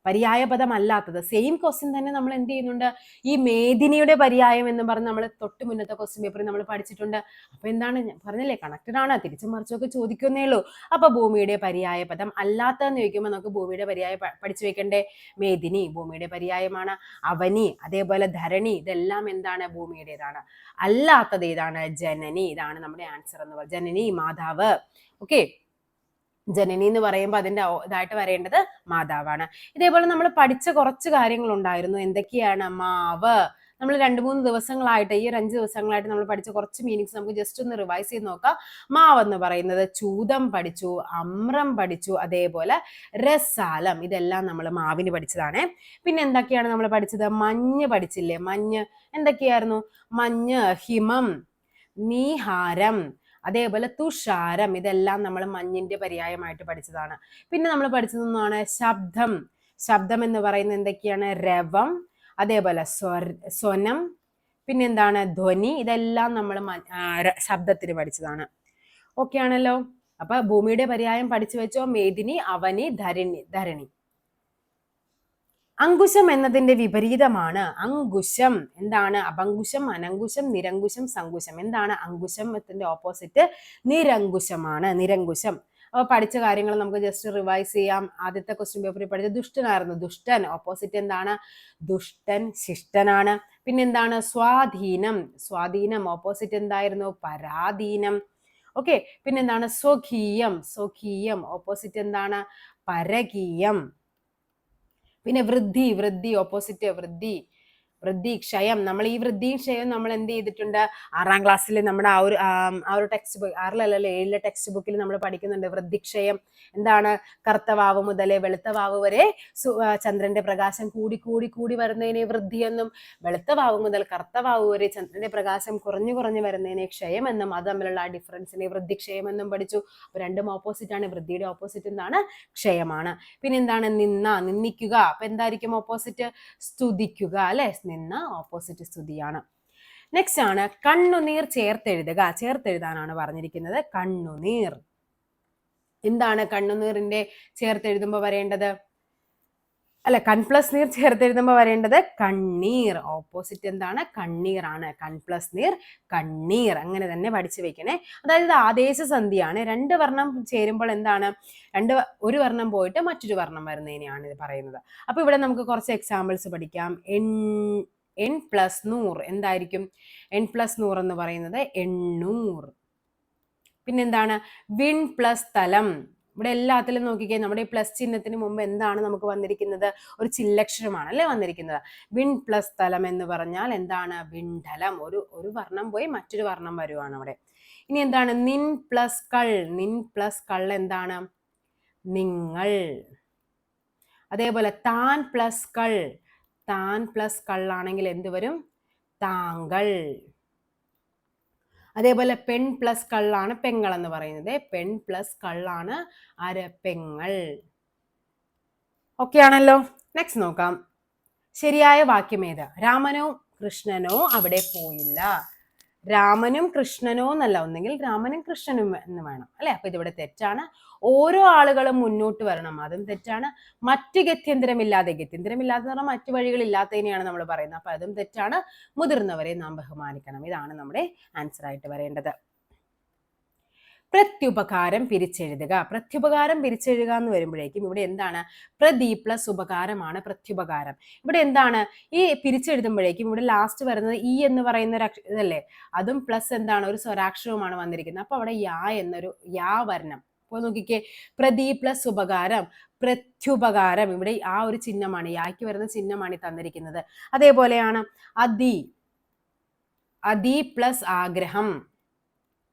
പര്യായ പദം അല്ലാത്തത് സെയിം ക്വസ്റ്റ്യൻ തന്നെ നമ്മൾ എന്ത് ചെയ്യുന്നുണ്ട്? ഈ മേദിനിയുടെ പര്യായം എന്ന് പറഞ്ഞ് നമ്മൾ തൊട്ട് മുന്നത്തെ ക്വസ്റ്റ്യൻ പേപ്പറിൽ നമ്മൾ പഠിച്ചിട്ടുണ്ട്. അപ്പൊ എന്താണ്, പറഞ്ഞില്ലേ, കണക്റ്റഡ് ആണ്, തിരിച്ചും മറിച്ചൊക്കെ ചോദിക്കുന്നേ ഉള്ളൂ. അപ്പൊ ഭൂമിയുടെ പര്യായ പദം അല്ലാത്തതെന്ന് ചോദിക്കുമ്പോൾ നമുക്ക് ഭൂമിയുടെ പര്യായം പഠിച്ചു വെക്കണ്ടേ? മേദിനി ഭൂമിയുടെ പര്യായമാണ്. അവനി, അതേപോലെ ധരണി, ഇതെല്ലാം എന്താണ്? ഭൂമിയുടേതാണ്. അല്ലാത്തത് ഏതാണ്? ജനനി. ഇതാണ് നമ്മുടെ ആൻസർ എന്ന് പറയുന്നത്. ജനനി, മാതാവ്. ഓക്കെ, ജനനി എന്ന് പറയുമ്പോൾ അതിന്റെ ഇതായിട്ട് വരേണ്ടത് മാതാവാണ്. ഇതേപോലെ നമ്മൾ പഠിച്ച കുറച്ച് കാര്യങ്ങൾ ഉണ്ടായിരുന്നു. എന്തൊക്കെയാണ്? മാവ്. നമ്മൾ 2-3 ദിവസങ്ങളായിട്ട്, ഈ ഒരു 5 ദിവസങ്ങളായിട്ട് നമ്മൾ പഠിച്ച കുറച്ച് മീനിങ്സ് നമുക്ക് ജസ്റ്റ് ഒന്ന് റിവൈസ് ചെയ്ത് നോക്കാം. മാവ് എന്ന് പറയുന്നത് ചൂതം പഠിച്ചു, അമ്രം പഠിച്ചു, അതേപോലെ രസാലം, ഇതെല്ലാം നമ്മൾ മാവിന് പഠിച്ചതാണ്. പിന്നെ എന്തൊക്കെയാണ് നമ്മൾ പഠിച്ചത്? മഞ്ഞ് പഠിച്ചില്ലേ? മഞ്ഞ് എന്തൊക്കെയായിരുന്നു? മഞ്ഞ്, ഹിമം, നീഹാരം, അതേപോലെ തുഷാരം, ഇതെല്ലാം നമ്മൾ മഞ്ഞിന്റെ പര്യായമായിട്ട് പഠിച്ചതാണ്. പിന്നെ നമ്മൾ പഠിച്ചതൊന്നാണ് ശബ്ദം. ശബ്ദം എന്ന് പറയുന്നത് എന്തൊക്കെയാണ്? രവം, അതേപോലെ സ്വനം, പിന്നെന്താണ്? ധ്വനി. ഇതെല്ലാം നമ്മൾ ശബ്ദത്തിന് പഠിച്ചതാണ്. ഓക്കെ ആണല്ലോ. അപ്പൊ ഭൂമിയുടെ പര്യായം പഠിച്ചു വെച്ചോ. മേദിനി, അവനി, ധരണി. അങ്കുശം എന്നതിന്റെ വിപരീതമാണ് അങ്കുശം. എന്താണ്? അപങ്കുശം, അനങ്കുശം, നിരങ്കുശം, സങ്കുശം. എന്താണ് അങ്കുശത്തിന്റെ ഓപ്പോസിറ്റ്? നിരങ്കുശമാണ്. നിരങ്കുശം. അപ്പൊ പഠിച്ച കാര്യങ്ങൾ നമുക്ക് ജസ്റ്റ് റിവൈസ് ചെയ്യാം. ആദ്യത്തെ ക്വസ്റ്റ്യൻ പേപ്പറിൽ പഠിച്ച ദുഷ്ടനായിരുന്നു. ദുഷ്ടൻ ഓപ്പോസിറ്റ് എന്താണ്? ദുഷ്ടൻ ശിഷ്ടനാണ്. പിന്നെന്താണ്? സ്വാധീനം. സ്വാധീനം ഓപ്പോസിറ്റ് എന്തായിരുന്നു? പരാധീനം. ഓക്കെ, പിന്നെന്താണ്? സ്വകീയം. സ്വകീയം ഓപ്പോസിറ്റ് എന്താണ്? പരകീയം. പിന്നെ വൃദ്ധി ഓപ്പോസിറ്റ് വൃദ്ധി. ക്ഷയം. നമ്മൾ ഈ വൃദ്ധിയും ക്ഷയവും നമ്മൾ എന്ത് ചെയ്തിട്ടുണ്ട്? 6ാം ക്ലാസ്സിൽ നമ്മുടെ ആ ഒരു ടെക്സ്റ്റ് ബുക്ക്, 6-ലല്ല 7-ലെ ടെക്സ്റ്റ് ബുക്കിൽ നമ്മൾ പഠിക്കുന്നുണ്ട് വൃദ്ധിക്ഷയം. എന്താണ്? കറുത്ത വാവ് മുതൽ വെളുത്ത വാവ് വരെ ചന്ദ്രന്റെ പ്രകാശം കൂടി വരുന്നതിനെ വൃദ്ധി എന്നും, വെളുത്ത വാവ് മുതൽ കറുത്ത വാവ് വരെ ചന്ദ്രന്റെ പ്രകാശം കുറഞ്ഞു വരുന്നതിനെ ക്ഷയം എന്നും, അത് തമ്മിലുള്ള ആ ഡിഫറൻസിനെ വൃദ്ധിക്ഷയം എന്നും പഠിച്ചു. അപ്പൊ രണ്ടും ഓപ്പോസിറ്റ് ആണ്. വൃദ്ധിയുടെ ഓപ്പോസിറ്റ് എന്താണ്? ക്ഷയമാണ്. പിന്നെ എന്താണ്? നിന്ദിക്കുക. അപ്പൊ എന്തായിരിക്കും ഓപ്പോസിറ്റ്? സ്തുതിക്കുക അല്ലെ? നിന്ന ഓപ്പോസിറ്റ് സ്തുതിയാണ്. നെക്സ്റ്റ് ആണ് കണ്ണുനീർ ചേർത്തെഴുതുക. ചേർത്തെഴുതാനാണ് പറഞ്ഞിരിക്കുന്നത്. കണ്ണുനീർ. എന്താണ് കണ്ണുനീറിന്റെ ചേർത്ത് എഴുതുമ്പോൾ വരേണ്ടത്? അല്ല, കൺ പ്ലസ് നീർ ചേർത്ത് എഴുതുമ്പോൾ വരേണ്ടത് കണ്ണീർ. ഓപ്പോസിറ്റ് എന്താണ്? കണ്ണീറാണ്. കൺ പ്ലസ് നീർ കണ്ണീർ. അങ്ങനെ തന്നെ പഠിച്ചു വെക്കണേ. അതായത് ആദേശ സന്ധിയാണ്. രണ്ട് വർണ്ണം ചേരുമ്പോൾ എന്താണ്? ഒരു വർണ്ണം പോയിട്ട് മറ്റൊരു വർണ്ണം വരുന്നതിനെയാണ് ഇത് പറയുന്നത്. അപ്പൊ ഇവിടെ നമുക്ക് കുറച്ച് എക്സാമ്പിൾസ് പഠിക്കാം. എൻ പ്ലസ് നൂറ് എന്തായിരിക്കും? എൻ പ്ലസ് നൂറ് എന്ന് പറയുന്നത് എണ്ണൂറ്. പിന്നെന്താണ്? വിൺ പ്ലസ് തലം. ഇവിടെ എല്ലാത്തിലും നോക്കിക്കേ, നമ്മുടെ ഈ പ്ലസ് ചിഹ്നത്തിന് മുമ്പ് എന്താണ് നമുക്ക് വന്നിരിക്കുന്നത്? ഒരു ചില്ലക്ഷരമാണ് അല്ലേ വന്നിരിക്കുന്നത്. വിൺ പ്ലസ് തലം എന്ന് പറഞ്ഞാൽ എന്താണ്? വിണ്ഡലം. ഒരു വർണ്ണം പോയി മറ്റൊരു വർണ്ണം വരുവാണ് അവിടെ. ഇനി എന്താണ്? നിൻ പ്ലസ് കൾ. നിൻ പ്ലസ് കൾ എന്താണ്? നിങ്ങൾ. അതേപോലെ താൻ പ്ലസ് കൾ. താൻ പ്ലസ് കൾ ആണെങ്കിൽ എന്ത് വരും? താങ്കൾ. അതേപോലെ പെൺ പ്ലസ് കള്ളാണ് പെങ്ങൾ എന്ന് പറയുന്നത്. പെൺ പ്ലസ് കള്ളാണ് ആര്? പെങ്ങൾ. ഓക്കെ ആണല്ലോ. നെക്സ്റ്റ് നോക്കാം. ശരിയായ വാക്യം ഏത്? രാമനോ കൃഷ്ണനോ അവിടെ പോയില്ല. രാമനും കൃഷ്ണനോ എന്നല്ല, ഒന്നെങ്കിൽ രാമനും കൃഷ്ണനും എന്ന് വേണം അല്ലെ. അപ്പൊ ഇതിവിടെ തെറ്റാണ്. ഓരോ ആളുകളും മുന്നോട്ട് വരണം, അതും തെറ്റാണ്. മറ്റ് ഗത്യന്തരമില്ലാതെ എന്ന് പറഞ്ഞാൽ മറ്റു വഴികളില്ലാത്തതിനെയാണ് നമ്മൾ പറയുന്നത്. അപ്പൊ അതും തെറ്റാണ്. മുതിർന്നവരെ നാം ബഹുമാനിക്കണം. ഇതാണ് നമ്മുടെ ആൻസർ ആയിട്ട് വരേണ്ടത്. പ്രത്യുപകാരം പിരിച്ചെഴുതുക. പ്രത്യുപകാരം പിരിച്ചെഴുതുക എന്ന് വരുമ്പോഴേക്കും ഇവിടെ എന്താണ്? പ്രതി പ്ലസ് ഉപകാരമാണ് പ്രത്യുപകാരം. ഇവിടെ എന്താണ്? ഈ പിരിച്ചെഴുതുമ്പോഴേക്കും ഇവിടെ ലാസ്റ്റ് വരുന്നത് ഈ എന്ന് പറയുന്ന ഒരു ഇതല്ലേ, അതും പ്ലസ് എന്താണ്? ഒരു സ്വരാക്ഷരവുമാണ് വന്നിരിക്കുന്നത്. അപ്പൊ അവിടെ എന്നൊരു വർണം. അപ്പോൾ നോക്കിക്കേ, പ്രതി പ്ലസ് ഉപകാരം പ്രത്യുപകാരം. ഇവിടെ ആ ഒരു ചിഹ്നമാണ്, യായ്ക്ക് വരുന്ന ചിഹ്നമാണ് തന്നിരിക്കുന്നത്. അതേപോലെയാണ് അതി പ്ലസ് ആഗ്രഹം.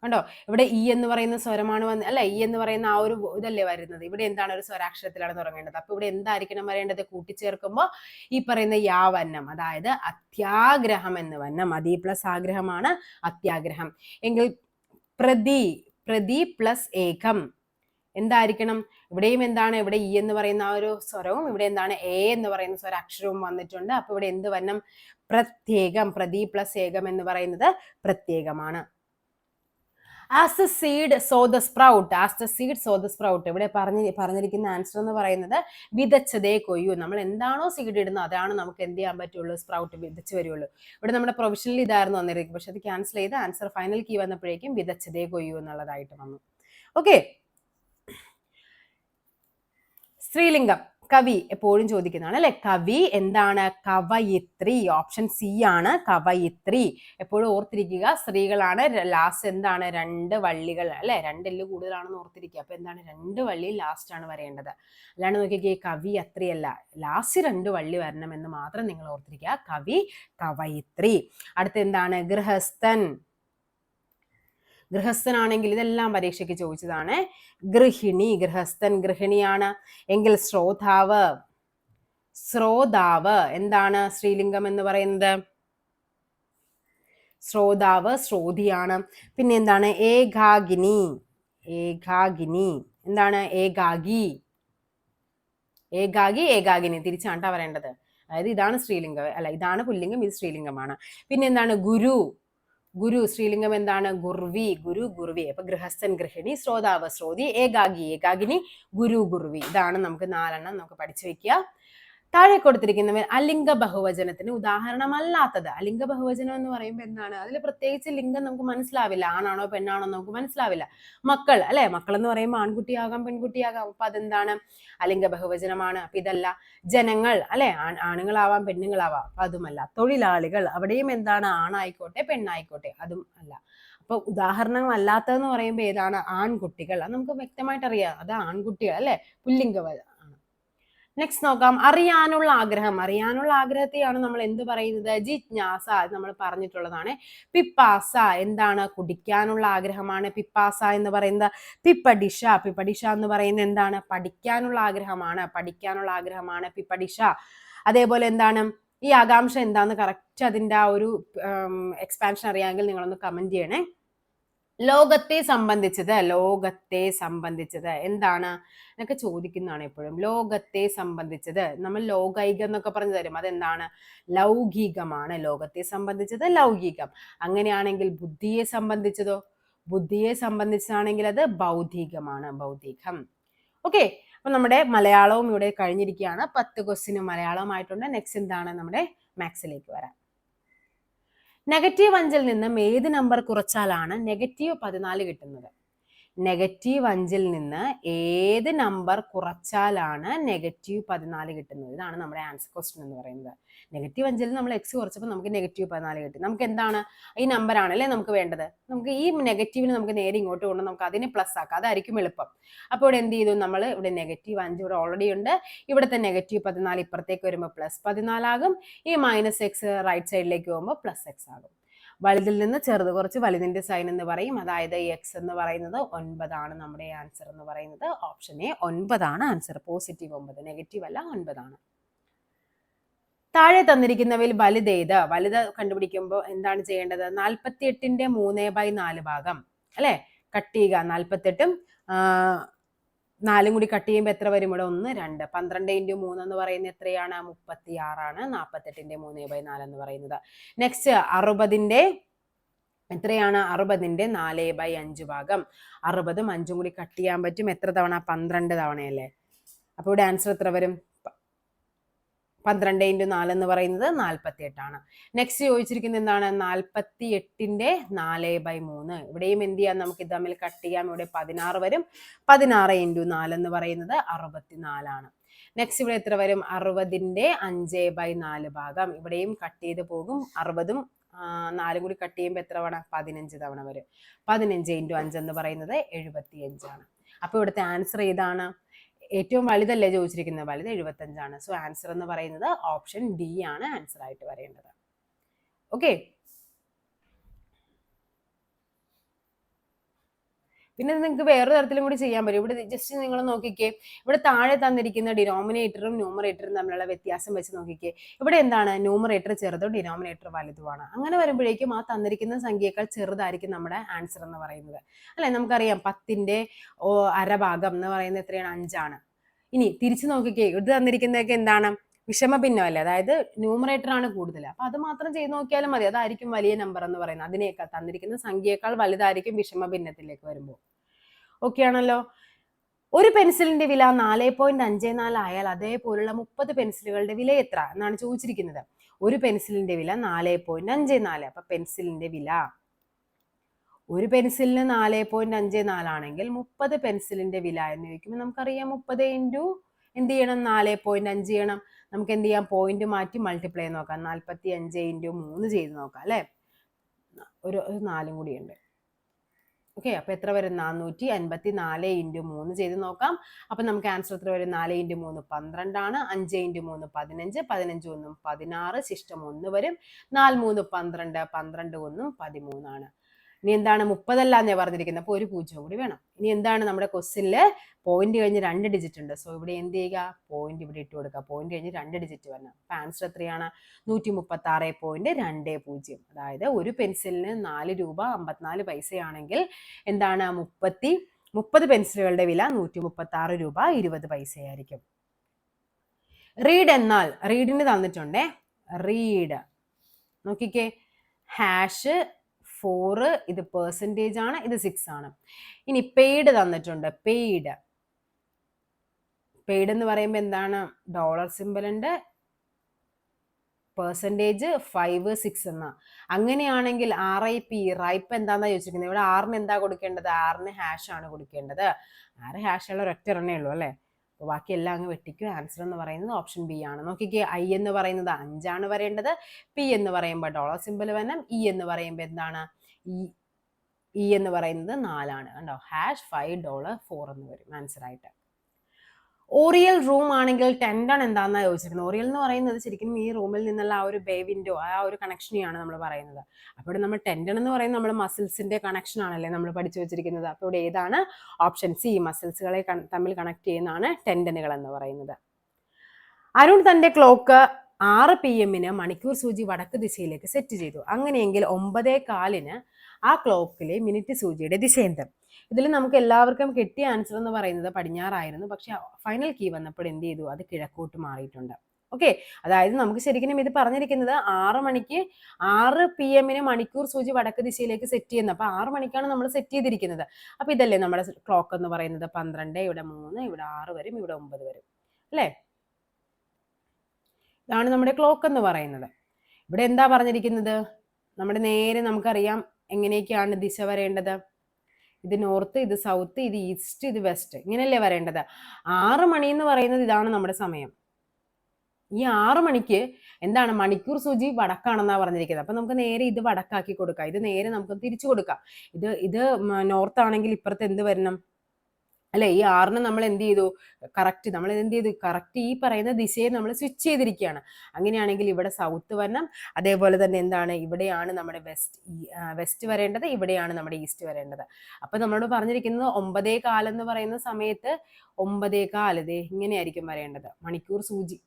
കണ്ടോ, ഇവിടെ ഈ എന്ന് പറയുന്ന സ്വരമാണ് അല്ല, ഈ എന്ന് പറയുന്ന ആ ഒരു ഇതല്ലേ വരുന്നത്. ഇവിടെ എന്താണ്? ഒരു സ്വരാക്ഷരത്തിലാണ് തുടങ്ങേണ്ടത്. അപ്പൊ ഇവിടെ എന്തായിരിക്കണം വരേണ്ടത്? കൂട്ടിച്ചേർക്കുമ്പോൾ ഈ പറയുന്ന വർണം, അതായത് അത്യാഗ്രഹം എന്ന് വരണം. അതി പ്ലസ് ആഗ്രഹമാണ് അത്യാഗ്രഹം. എങ്കിൽ പ്രതി പ്ലസ് ഏകം എന്തായിരിക്കണം? ഇവിടെയും എന്താണ്? ഇവിടെ ഈ എന്ന് പറയുന്ന ആ ഒരു സ്വരവും ഇവിടെ എന്താണ്? എ എന്ന് പറയുന്ന സ്വരാക്ഷരവും വന്നിട്ടുണ്ട്. അപ്പൊ ഇവിടെ എന്ത് വരണം? പ്രത്യേകം. പ്രതി പ്ലസ് ഏകം എന്ന് പറയുന്നത് പ്രത്യേകമാണ്. As the seed sow the sprout. As the seed sow the sprout. ഇവിടെ പറഞ്ഞിരിക്കുന്ന ആൻസർ എന്ന് പറയുന്നത് വിതച്ചതേ കൊയ്യൂ. നമ്മൾ എന്താണോ സീഡ് ഇടുന്നത് അതാണ് നമുക്ക് എന്ത് ചെയ്യാൻ പറ്റുള്ളൂ? സ്പ്രൗട്ട് വിതച്ച് വരുള്ളൂ. ഇവിടെ നമ്മുടെ പ്രൊഫഷണൽ ഇതായിരുന്നു വന്നിരിക്കും, പക്ഷെ അത് ക്യാൻസൽ ചെയ്ത് ആൻസർ ഫൈനൽ കീ വന്നപ്പോഴേക്കും വിതച്ചതേ കൊയ്യൂ എന്നുള്ളതായിട്ട് വന്നു. ഓക്കെ. സ്ത്രീലിംഗം. കവി എപ്പോഴും ചോദിക്കുന്നതാണ് അല്ലെ. കവി എന്താണ്? കവയിത്രി. ഓപ്ഷൻ സി ആണ് കവയിത്രി. എപ്പോഴും ഓർത്തിരിക്കുക, സ്ത്രീകളാണ്. ലാസ്റ്റ് എന്താണ്? 2 വള്ളികൾ അല്ലെ, 2 കൂടുതലാണെന്ന് ഓർത്തിരിക്കുക. അപ്പൊ എന്താണ്? 2 വള്ളി ലാസ്റ്റ് ആണ് വരേണ്ടത്. അല്ലാണ്ട് നോക്കിക്കേ, കവി അത്രയല്ല, ലാസ്റ്റ് 2 വള്ളി വരണം എന്ന് മാത്രം നിങ്ങൾ ഓർത്തിരിക്കുക. കവി കവയിത്രി. അടുത്ത എന്താണ്? ഗൃഹസ്ഥൻ. ഗൃഹസ്ഥനാണെങ്കിൽ ഇതെല്ലാം പരീക്ഷയ്ക്ക് ചോദിച്ചതാണ്. ഗൃഹിണി. ഗൃഹസ്ഥൻ ഗൃഹിണിയാണ്. എങ്കിൽ ശ്രോതാവ് എന്താണ്? സ്ത്രീലിംഗം എന്ന് പറയുന്നത് ശ്രോതാവ് ശ്രോതിയാണ്. പിന്നെ എന്താണ്? ഏകാകിനി. എന്താണ്? ഏകാകിനി തിരിച്ചാണ് വരേണ്ടത്. അതായത് ഇതാണ് സ്ത്രീലിംഗം, അല്ല ഇതാണ് പുല്ലിംഗം, ഇത് സ്ത്രീലിംഗമാണ്. പിന്നെ എന്താണ്? ഗുരു സ്ത്രീലിംഗം എന്താണ്? ഗുർവി. ഗുർവി. അപ്പൊ ഗൃഹസ്ഥൻ ഗൃഹിണി, ശ്രോതാവ് ശ്രോതി, ഏകാകിനി, ഗുർവി. ഇതാണ് നമുക്ക് 4 എണ്ണം നമുക്ക് പഠിച്ചു വെക്കുക. താഴെ കൊടുത്തിരിക്കുന്നവൻ അലിംഗ ബഹുവചനത്തിന് ഉദാഹരണമല്ലാത്തത്. അലിംഗ ബഹുവചനം എന്ന് പറയുമ്പോൾ എന്താണ്? അതിൽ പ്രത്യേകിച്ച് ലിംഗം നമുക്ക് മനസ്സിലാവില്ല, ആണാണോ പെണ്ണാണോ നമുക്ക് മനസ്സിലാവില്ല. മക്കൾ അല്ലെ, മക്കൾ എന്ന് പറയുമ്പോൾ ആൺകുട്ടിയാകാം പെൺകുട്ടിയാകാം. അപ്പൊ അതെന്താണ്? അലിംഗ ബഹുവചനമാണ്. അപ്പൊ ഇതല്ല. ജനങ്ങൾ അല്ലെ, ആണുങ്ങളാവാം പെണ്ണുങ്ങളാവാം, അപ്പൊ അതുമല്ല. തൊഴിലാളികൾ, അവിടെയും എന്താണ്? ആണായിക്കോട്ടെ പെണ്ണായിക്കോട്ടെ, അതും അല്ല. അപ്പൊ ഉദാഹരണം അല്ലാത്തതെന്ന് പറയുമ്പോൾ ഏതാണ്? ആൺകുട്ടികൾ. അത് നമുക്ക് വ്യക്തമായിട്ട് അറിയാം, അത് ആൺകുട്ടികൾ അല്ലെ, പുല്ലിംഗ. നെക്സ്റ്റ് നോക്കാം. അറിയാനുള്ള ആഗ്രഹം. അറിയാനുള്ള ആഗ്രഹത്തെയാണ് നമ്മൾ എന്ത് പറയുന്നത്? ജിജ്ഞാസ. നമ്മൾ പറഞ്ഞിട്ടുള്ളതാണ്. പിപ്പാസ എന്താണ്? കുടിക്കാനുള്ള ആഗ്രഹമാണ് പിപ്പാസ എന്ന് പറയുന്നത്. പിപ്പടിഷ എന്ന് പറയുന്നത് എന്താണ്? പഠിക്കാനുള്ള ആഗ്രഹമാണ് പിപ്പടിഷ. അതേപോലെ എന്താണ്? ഈ ആകാംക്ഷ എന്താന്ന് കറക്റ്റ് അതിന്റെ ആ ഒരു എക്സ്പാൻഷൻ അറിയാമെങ്കിൽ നിങ്ങളൊന്ന് കമന്റ് ചെയ്യണേ. ലോകത്തെ സംബന്ധിച്ചത് എന്താണ് എന്നൊക്കെ ചോദിക്കുന്നതാണ് എപ്പോഴും. ലോകത്തെ സംബന്ധിച്ചത് നമ്മൾ ലൗകികം എന്നൊക്കെ പറഞ്ഞു തരും, അതെന്താണ്? ലൗകികമാണ്. ലോകത്തെ സംബന്ധിച്ചത് ലൗകികം. അങ്ങനെയാണെങ്കിൽ ബുദ്ധിയെ സംബന്ധിച്ചതോ? ബുദ്ധിയെ സംബന്ധിച്ചാണെങ്കിൽ അത് ബൗദ്ധികമാണ്, ബൗദ്ധികം. ഓക്കെ, അപ്പൊ നമ്മുടെ മലയാളവും ഇവിടെ കഴിഞ്ഞിരിക്കുകയാണ്. 10 ക്വസ്റ്റ്യൻ മലയാളമായിട്ടുണ്ട്. നെക്സ്റ്റ് എന്താണ്, നമ്മുടെ മാത്സിലേക്ക് വരാം. -5 നിന്നും ഏത് നമ്പർ കുറച്ചാലാണ് -14 കിട്ടുന്നത്? -5 നിന്ന് ഏത് നമ്പർ കുറച്ചാലാണ് -14 കിട്ടുന്നത്? ഇതാണ് നമ്മുടെ ആൻസർ ക്വസ്റ്റ്യൻ എന്ന് പറയുന്നത്. -5 നമ്മൾ എക്സ് കുറച്ചപ്പോൾ നമുക്ക് -14 കിട്ടി. നമുക്ക് എന്താണ് ഈ നമ്പർ ആണല്ലേ നമുക്ക് വേണ്ടത്. നമുക്ക് ഈ നെഗറ്റീവിന് നമുക്ക് നേരെ ഇങ്ങോട്ട് കൊണ്ട് നമുക്ക് അതിനെ പ്ലസ് ആക്കാം, അതായിരിക്കും എളുപ്പം. അപ്പോൾ ഇവിടെ എന്ത് ചെയ്തു, നമ്മൾ ഇവിടെ -5 ഇവിടെ ഓൾറെഡി ഉണ്ട്. ഇവിടുത്തെ -14 ഇപ്പുറത്തേക്ക് വരുമ്പോൾ +14 ആകും. ഈ -x റൈറ്റ് സൈഡിലേക്ക് പോകുമ്പോൾ +x ആകും. വലുതിൽ നിന്ന് ചെറുത് കുറച്ച് വലുതിന്റെ സൈൻ എന്ന് പറയും. അതായത് എക്സ് എന്ന് പറയുന്നത് 9 ആണ് നമ്മുടെ ആൻസർ എന്ന് പറയുന്നത്. ഓപ്ഷൻ എ 9 ആണ് ആൻസർ. പോസിറ്റീവ് 9, നെഗറ്റീവ് അല്ല, 9 ആണ്. താഴെ തന്നിരിക്കുന്നവയിൽ വലുതേത്? വലുത് കണ്ടുപിടിക്കുമ്പോൾ എന്താണ് ചെയ്യേണ്ടത്? 48ന്റെ 3/4 ഭാഗം അല്ലെ കട്ട് ചെയ്യുക. 48ഉം 4 കൂടി കട്ട് ചെയ്യുമ്പോൾ എത്ര വരും? ഇവിടെ 1, 2. 12 × 3 എന്ന് പറയുന്നത് എത്രയാണ്? 36 ആണ്. 48ന്റെ 3/4 എന്ന് പറയുന്നത്. നെക്സ്റ്റ് 60ന്റെ എത്രയാണ്? 60ന്റെ 4/5 ഭാഗം. 60ഉം 5ഉം കൂടി കട്ട് ചെയ്യാൻ പറ്റും എത്ര തവണ? 12 തവണയല്ലേ. അപ്പോൾ ഇവിടെ ആൻസർ എത്ര വരും? 12 × 4 എന്ന് പറയുന്നത് 48 ആണ്. നെക്സ്റ്റ് ചോദിച്ചിരിക്കുന്നത് എന്താണ്? 48ന്റെ 4/3. ഇവിടെയും എന്ത് ചെയ്യാം? നമുക്ക് ഇത് തമ്മിൽ കട്ട് ചെയ്യാം. ഇവിടെ 16 വരും. 16 × 4 എന്ന് പറയുന്നത് 64 ആണ്. നെക്സ്റ്റ് ഇവിടെ എത്ര വരും? 60ന്റെ 5/4 ഭാഗം. ഇവിടെയും കട്ട് ചെയ്ത് പോകും. 60ഉം 4 കൂടി കട്ട് ചെയ്യുമ്പോൾ എത്ര തവണ? 15 തവണ വരും. 15 × 5 എന്ന് പറയുന്നത് 75 ആണ്. അപ്പോൾ ഇവിടുത്തെ ആൻസർ ഏതാണ്? ഏറ്റവും വലുതല്ലേ ചോദിച്ചിരിക്കുന്നത്? വലുത് 75 ആണ്. സോ ആൻസർ എന്ന് പറയുന്നത് ഓപ്ഷൻ ഡി ആണ് ആൻസർ ആയിട്ട് വരേണ്ടത്. ഓക്കെ, പിന്നെ നിങ്ങൾക്ക് വേറൊരു തരത്തിലും കൂടി ചെയ്യാൻ പറ്റും. ഇവിടെ ജസ്റ്റ് നിങ്ങൾ നോക്കിക്കേ, ഇവിടെ താഴെ തന്നിരിക്കുന്ന ഡിനോമിനേറ്ററും ന്യൂമറേറ്ററും തമ്മിലുള്ള വ്യത്യാസം വെച്ച് നോക്കിക്കേ. ഇവിടെ എന്താണ്? ന്യൂമറേറ്റർ ചെറുതും ഡിനോമിനേറ്റർ വലുതുമാണ്. അങ്ങനെ വരുമ്പോഴേക്കും ആ തന്നിരിക്കുന്ന സംഖ്യയേക്കാൾ ചെറുതായിരിക്കും നമ്മുടെ ആൻസർ എന്ന് പറയുന്നത് അല്ലെ. നമുക്കറിയാം 10ന്റെ അര ഭാഗം എന്ന് പറയുന്നത് എത്രയാണ്? 5 ആണ്. ഇനി തിരിച്ചു നോക്കിക്കേ, ഇത് തന്നിരിക്കുന്നതൊക്കെ എന്താണ്? വിഷമഭിന്നം അല്ലേ, അതായത് ന്യൂമറേറ്റർ ആണ് കൂടുതൽ. അപ്പൊ അത് മാത്രം ചെയ്ത് നോക്കിയാലും മതി, അതായിരിക്കും വലിയ നമ്പർ എന്ന് പറയുന്നത്. അതിനേക്കാൾ തന്നിരിക്കുന്ന സംഖ്യയേക്കാൾ വലുതായിരിക്കും വിഷമഭിന്നത്തിലേക്ക് വരുമ്പോൾ. ഓക്കെ ആണല്ലോ. ഒരു പെൻസിലിന്റെ വില 4.54 ആയാൽ അതേപോലുള്ള 30 പെൻസിലുകളുടെ വില എത്ര എന്നാണ് ചോദിച്ചിരിക്കുന്നത്. ഒരു പെൻസിലിന്റെ വില 4.54. അപ്പൊ പെൻസിലിന്റെ വില, ഒരു പെൻസിലിന് 4.54 ആണെങ്കിൽ 30 പെൻസിലിന്റെ വില എന്ന് ചോദിക്കുമ്പോൾ നമുക്കറിയാം 30 × എന്ത് ചെയ്യണം? 4.5 ചെയ്യണം. നമുക്ക് എന്ത് ചെയ്യാം? പോയിന്റ് മാറ്റി മൾട്ടിപ്ലൈ നോക്കാം. 45 × 3 ചെയ്ത് നോക്കാം അല്ലെ. ഒരു 4 കൂടി ഉണ്ട്. ഓക്കെ, അപ്പൊ എത്ര വരും? 454 × 3 ചെയ്ത് നോക്കാം. അപ്പൊ നമുക്ക് ആൻസർ എത്ര വരും? 4 × 3 12 ആണ്. 5 × 3 15, 15 1 16, ശിഷ്ടം 1 വരും. 4 3 12, 12 1 13 ആണ്. ഇനി എന്താണ്? 30 അല്ല ഞാൻ പറഞ്ഞിരിക്കുന്നത്. അപ്പോൾ ഒരു 0 കൂടി വേണം. ഇനി എന്താണ്? നമ്മുടെ ക്വസ്റ്റ്യനിൽ പോയിന്റ് കഴിഞ്ഞ് 2 ഡിജിറ്റ് ഉണ്ട്. സോ ഇവിടെ എന്ത് ചെയ്യുക? പോയിന്റ് ഇവിടെ ഇട്ട് കൊടുക്കുക. പോയിന്റ് കഴിഞ്ഞ് 2 ഡിജിറ്റ് വരണം. അപ്പൊ ആൻസർ എത്രയാണ്? 136.20. അതായത് ഒരു പെൻസിലിന് 4 രൂപ 54 പൈസയാണെങ്കിൽ എന്താണ്? 30 പെൻസിലുകളുടെ വില 136 രൂപ 20 പൈസയായിരിക്കും. റീഡ് എന്നാൽ, റീഡിന് തന്നിട്ടുണ്ടേ. റീഡ് നോക്കിക്കേ, #4 ഇത് പെർസെൻറ്റേജ് ആണ്, ഇത് 6 ആണ്. ഇനി പെയ്ഡ് തന്നിട്ടുണ്ട്. പെയ്ഡ് എന്ന് പറയുമ്പോൾ എന്താണ്? ഡോളർ സിമ്പൽ ഉണ്ട്, പെർസെൻറ്റേജ് 5 6 എന്ന. അങ്ങനെയാണെങ്കിൽ RIP റൈപ്പ് എന്താണെന്നാ ചോദിച്ചിരിക്കുന്നത്. ഇവിടെ ആറിന് എന്താ കൊടുക്കേണ്ടത്? ആറിന് ഹാഷ് ആണ് കൊടുക്കേണ്ടത്. 6 ഹാഷുള്ള ഒരൊറ്റ എണ്ണേ ഉള്ളൂ അല്ലേ. അപ്പോൾ ബാക്കി എല്ലാം അങ്ങ് വെട്ടിക്കും. ആൻസർ എന്ന് പറയുന്നത് ഓപ്ഷൻ ബി ആണ്. നോക്കിക്കേ, I എന്ന് പറയുന്നത് 5 ആണ് വരേണ്ടത്. P എന്ന് പറയുമ്പോൾ ഡോളർ സിമ്പൽ വരണം. E എന്ന് പറയുമ്പോൾ എന്താണ്? E എന്ന് പറയുന്നത് 4 ആണ്. കണ്ടോ? $5 എന്ന് വരും ആൻസർ ആയിട്ട്. ഓറിയൽ റൂം ആണെങ്കിൽ ടെൻഡൺ എന്താണെന്നാ ചോദിച്ചിരിക്കുന്നത്. ഓറിയൽ എന്ന് പറയുന്നത് ശരിക്കും ഈ റൂമിൽ നിന്നുള്ള ആ ഒരു ബേ വിൻഡോ, ആ ഒരു കണക്ഷനെയാണ് നമ്മൾ പറയുന്നത്. അപ്പോൾ നമ്മൾ ടെൻഡൺ എന്ന് പറയുന്നത് നമ്മുടെ മസിൽസിന്റെ കണക്ഷൻ ആണല്ലേ നമ്മൾ പഠിച്ചു വെച്ചിരിക്കുന്നത്. അപ്പോൾ ഇവിടെ ഏതാണ്? ഓപ്ഷൻ സി, മസിൽസുകളെ തമ്മിൽ കണക്ട് ചെയ്യുന്നതാണ് ടെൻഡനുകൾ എന്ന് പറയുന്നത്. അരുൺ തന്റെ ക്ലോക്ക് 6 PM മണിക്കൂർ സൂചി വടക്ക് ദിശയിലേക്ക് സെറ്റ് ചെയ്തു. അങ്ങനെയെങ്കിൽ 9:15 ആ ക്ലോക്കിലെ മിനിറ്റ് സൂചിയുടെ ദിശ എന്ത്? ഇതിൽ നമുക്ക് എല്ലാവർക്കും കിട്ടിയ ആൻസർ എന്ന് പറയുന്നത് പടിഞ്ഞാറായിരുന്നു. പക്ഷെ ഫൈനൽ കീ വന്നപ്പോൾ എന്ത് ചെയ്തു? അത് കിഴക്കോട്ട് മാറിയിട്ടുണ്ട്. ഓക്കെ, അതായത് നമുക്ക് ശരിക്കും ഇത് പറഞ്ഞിരിക്കുന്നത് 6 മണിക്ക് 6 PM മണിക്കൂർ സൂചി വടക്ക് ദിശയിലേക്ക് സെറ്റ് ചെയ്യുന്നത്. അപ്പൊ 6 മണിക്കാണ് നമ്മൾ സെറ്റ് ചെയ്തിരിക്കുന്നത്. അപ്പൊ ഇതല്ലേ നമ്മുടെ ക്ലോക്ക് എന്ന് പറയുന്നത്. 12, ഇവിടെ 3, ഇവിടെ 6 വരും, ഇവിടെ 9 വരും അല്ലേ? ഇതാണ് നമ്മുടെ ക്ലോക്ക് എന്ന് പറയുന്നത്. ഇവിടെ എന്താ പറഞ്ഞിരിക്കുന്നത്? നമ്മുടെ നേരെ നമുക്കറിയാം എങ്ങനെയൊക്കെയാണ് ദിശ വരേണ്ടത്. ഇത് നോർത്ത്, ഇത് സൗത്ത്, ഇത് ഈസ്റ്റ്, ഇത് വെസ്റ്റ്, ഇങ്ങനെയല്ലേ വരേണ്ടത്. 6 മണി എന്ന് പറയുന്നത് ഇതാണ് നമ്മുടെ സമയം. ഈ 6 മണിക്ക് എന്താണ് മണിക്കൂർ സൂചി വടക്കാണെന്നാ പറഞ്ഞിരിക്കുന്നത്. അപ്പൊ നമുക്ക് നേരെ ഇത് വടക്കാക്കി കൊടുക്കാം. ഇത് നേരെ നമുക്ക് തിരിച്ചു കൊടുക്കാം. ഇത് നോർത്ത് ആണെങ്കിൽ ഇപ്പുറത്ത് എന്ത് വരണം അല്ലെ? ഈ 6ന് നമ്മൾ എന്ത് ചെയ്തു? കറക്റ്റ് ഈ പറയുന്ന ദിശയെ നമ്മൾ സ്വിച്ച് ചെയ്തിരിക്കുകയാണ്. അങ്ങനെയാണെങ്കിൽ ഇവിടെ സൗത്ത് വരണം. അതേപോലെ തന്നെ എന്താണ് ഇവിടെയാണ് നമ്മുടെ വെസ്റ്റ് വരേണ്ടത്, ഇവിടെയാണ് നമ്മുടെ ഈസ്റ്റ് വരേണ്ടത്. അപ്പൊ നമ്മളോട് പറഞ്ഞിരിക്കുന്നത് 9:15 എന്ന് പറയുന്ന സമയത്ത് 9:15 ഇതേ ഇങ്ങനെയായിരിക്കും വരേണ്ടത് മണിക്കൂർ സൂചി.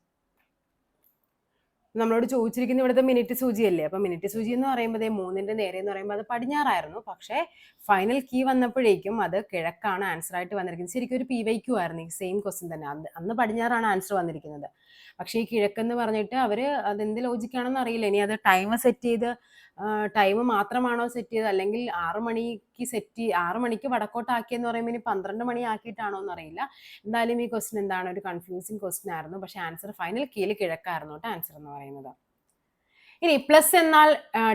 നമ്മളോട് ചോദിച്ചിരിക്കുന്ന ഇവിടുത്തെ മിനിറ്റ് സൂചിയല്ലേ. അപ്പൊ മിനിറ്റ് സൂചി എന്ന് പറയുമ്പോൾ 3ന്റെ നേരെ എന്ന് പറയുമ്പോൾ അത് പടിഞ്ഞാറായിരുന്നു. പക്ഷേ ഫൈനൽ കീ വന്നപ്പോഴേക്കും അത് കിഴക്കാണ് ആൻസർ ആയിട്ട് വന്നിരിക്കുന്നത്. ശരിക്കും ഒരു PYQ ആയിരുന്നു ഈ സെയിം ക്വസ്റ്റ്യൻ തന്നെ. അന്ന് പടിഞ്ഞാറാണ് ആൻസർ വന്നിരിക്കുന്നത്. പക്ഷേ ഈ കിഴക്കെന്ന് പറഞ്ഞിട്ട് അവര് അതെന്ത് ലോജിക്കാണെന്ന് അറിയില്ല. ഇനി അത് ടൈം സെറ്റ് ചെയ്ത് ടൈം മാത്രമാണോ സെറ്റ് ചെയ്തത്, അല്ലെങ്കിൽ 6 മണിക്ക് വടക്കോട്ടാക്കിയെന്ന് പറയുമ്പോൾ ഇനി 12 മണി ആക്കിയിട്ടാണോ എന്നറിയില്ല. എന്തായാലും ഈ ക്വസ്റ്റ്യൻ എന്താണ് ഒരു കൺഫ്യൂസിങ് ക്വസ്റ്റ്യൻ ആയിരുന്നു. പക്ഷെ ആൻസർ ഫൈനൽ കീയിൽ കിഴക്കായിരുന്നു കേട്ടോ ആൻസർ എന്ന് പറയുന്നത്. ഇനി പ്ലസ് എന്നാൽ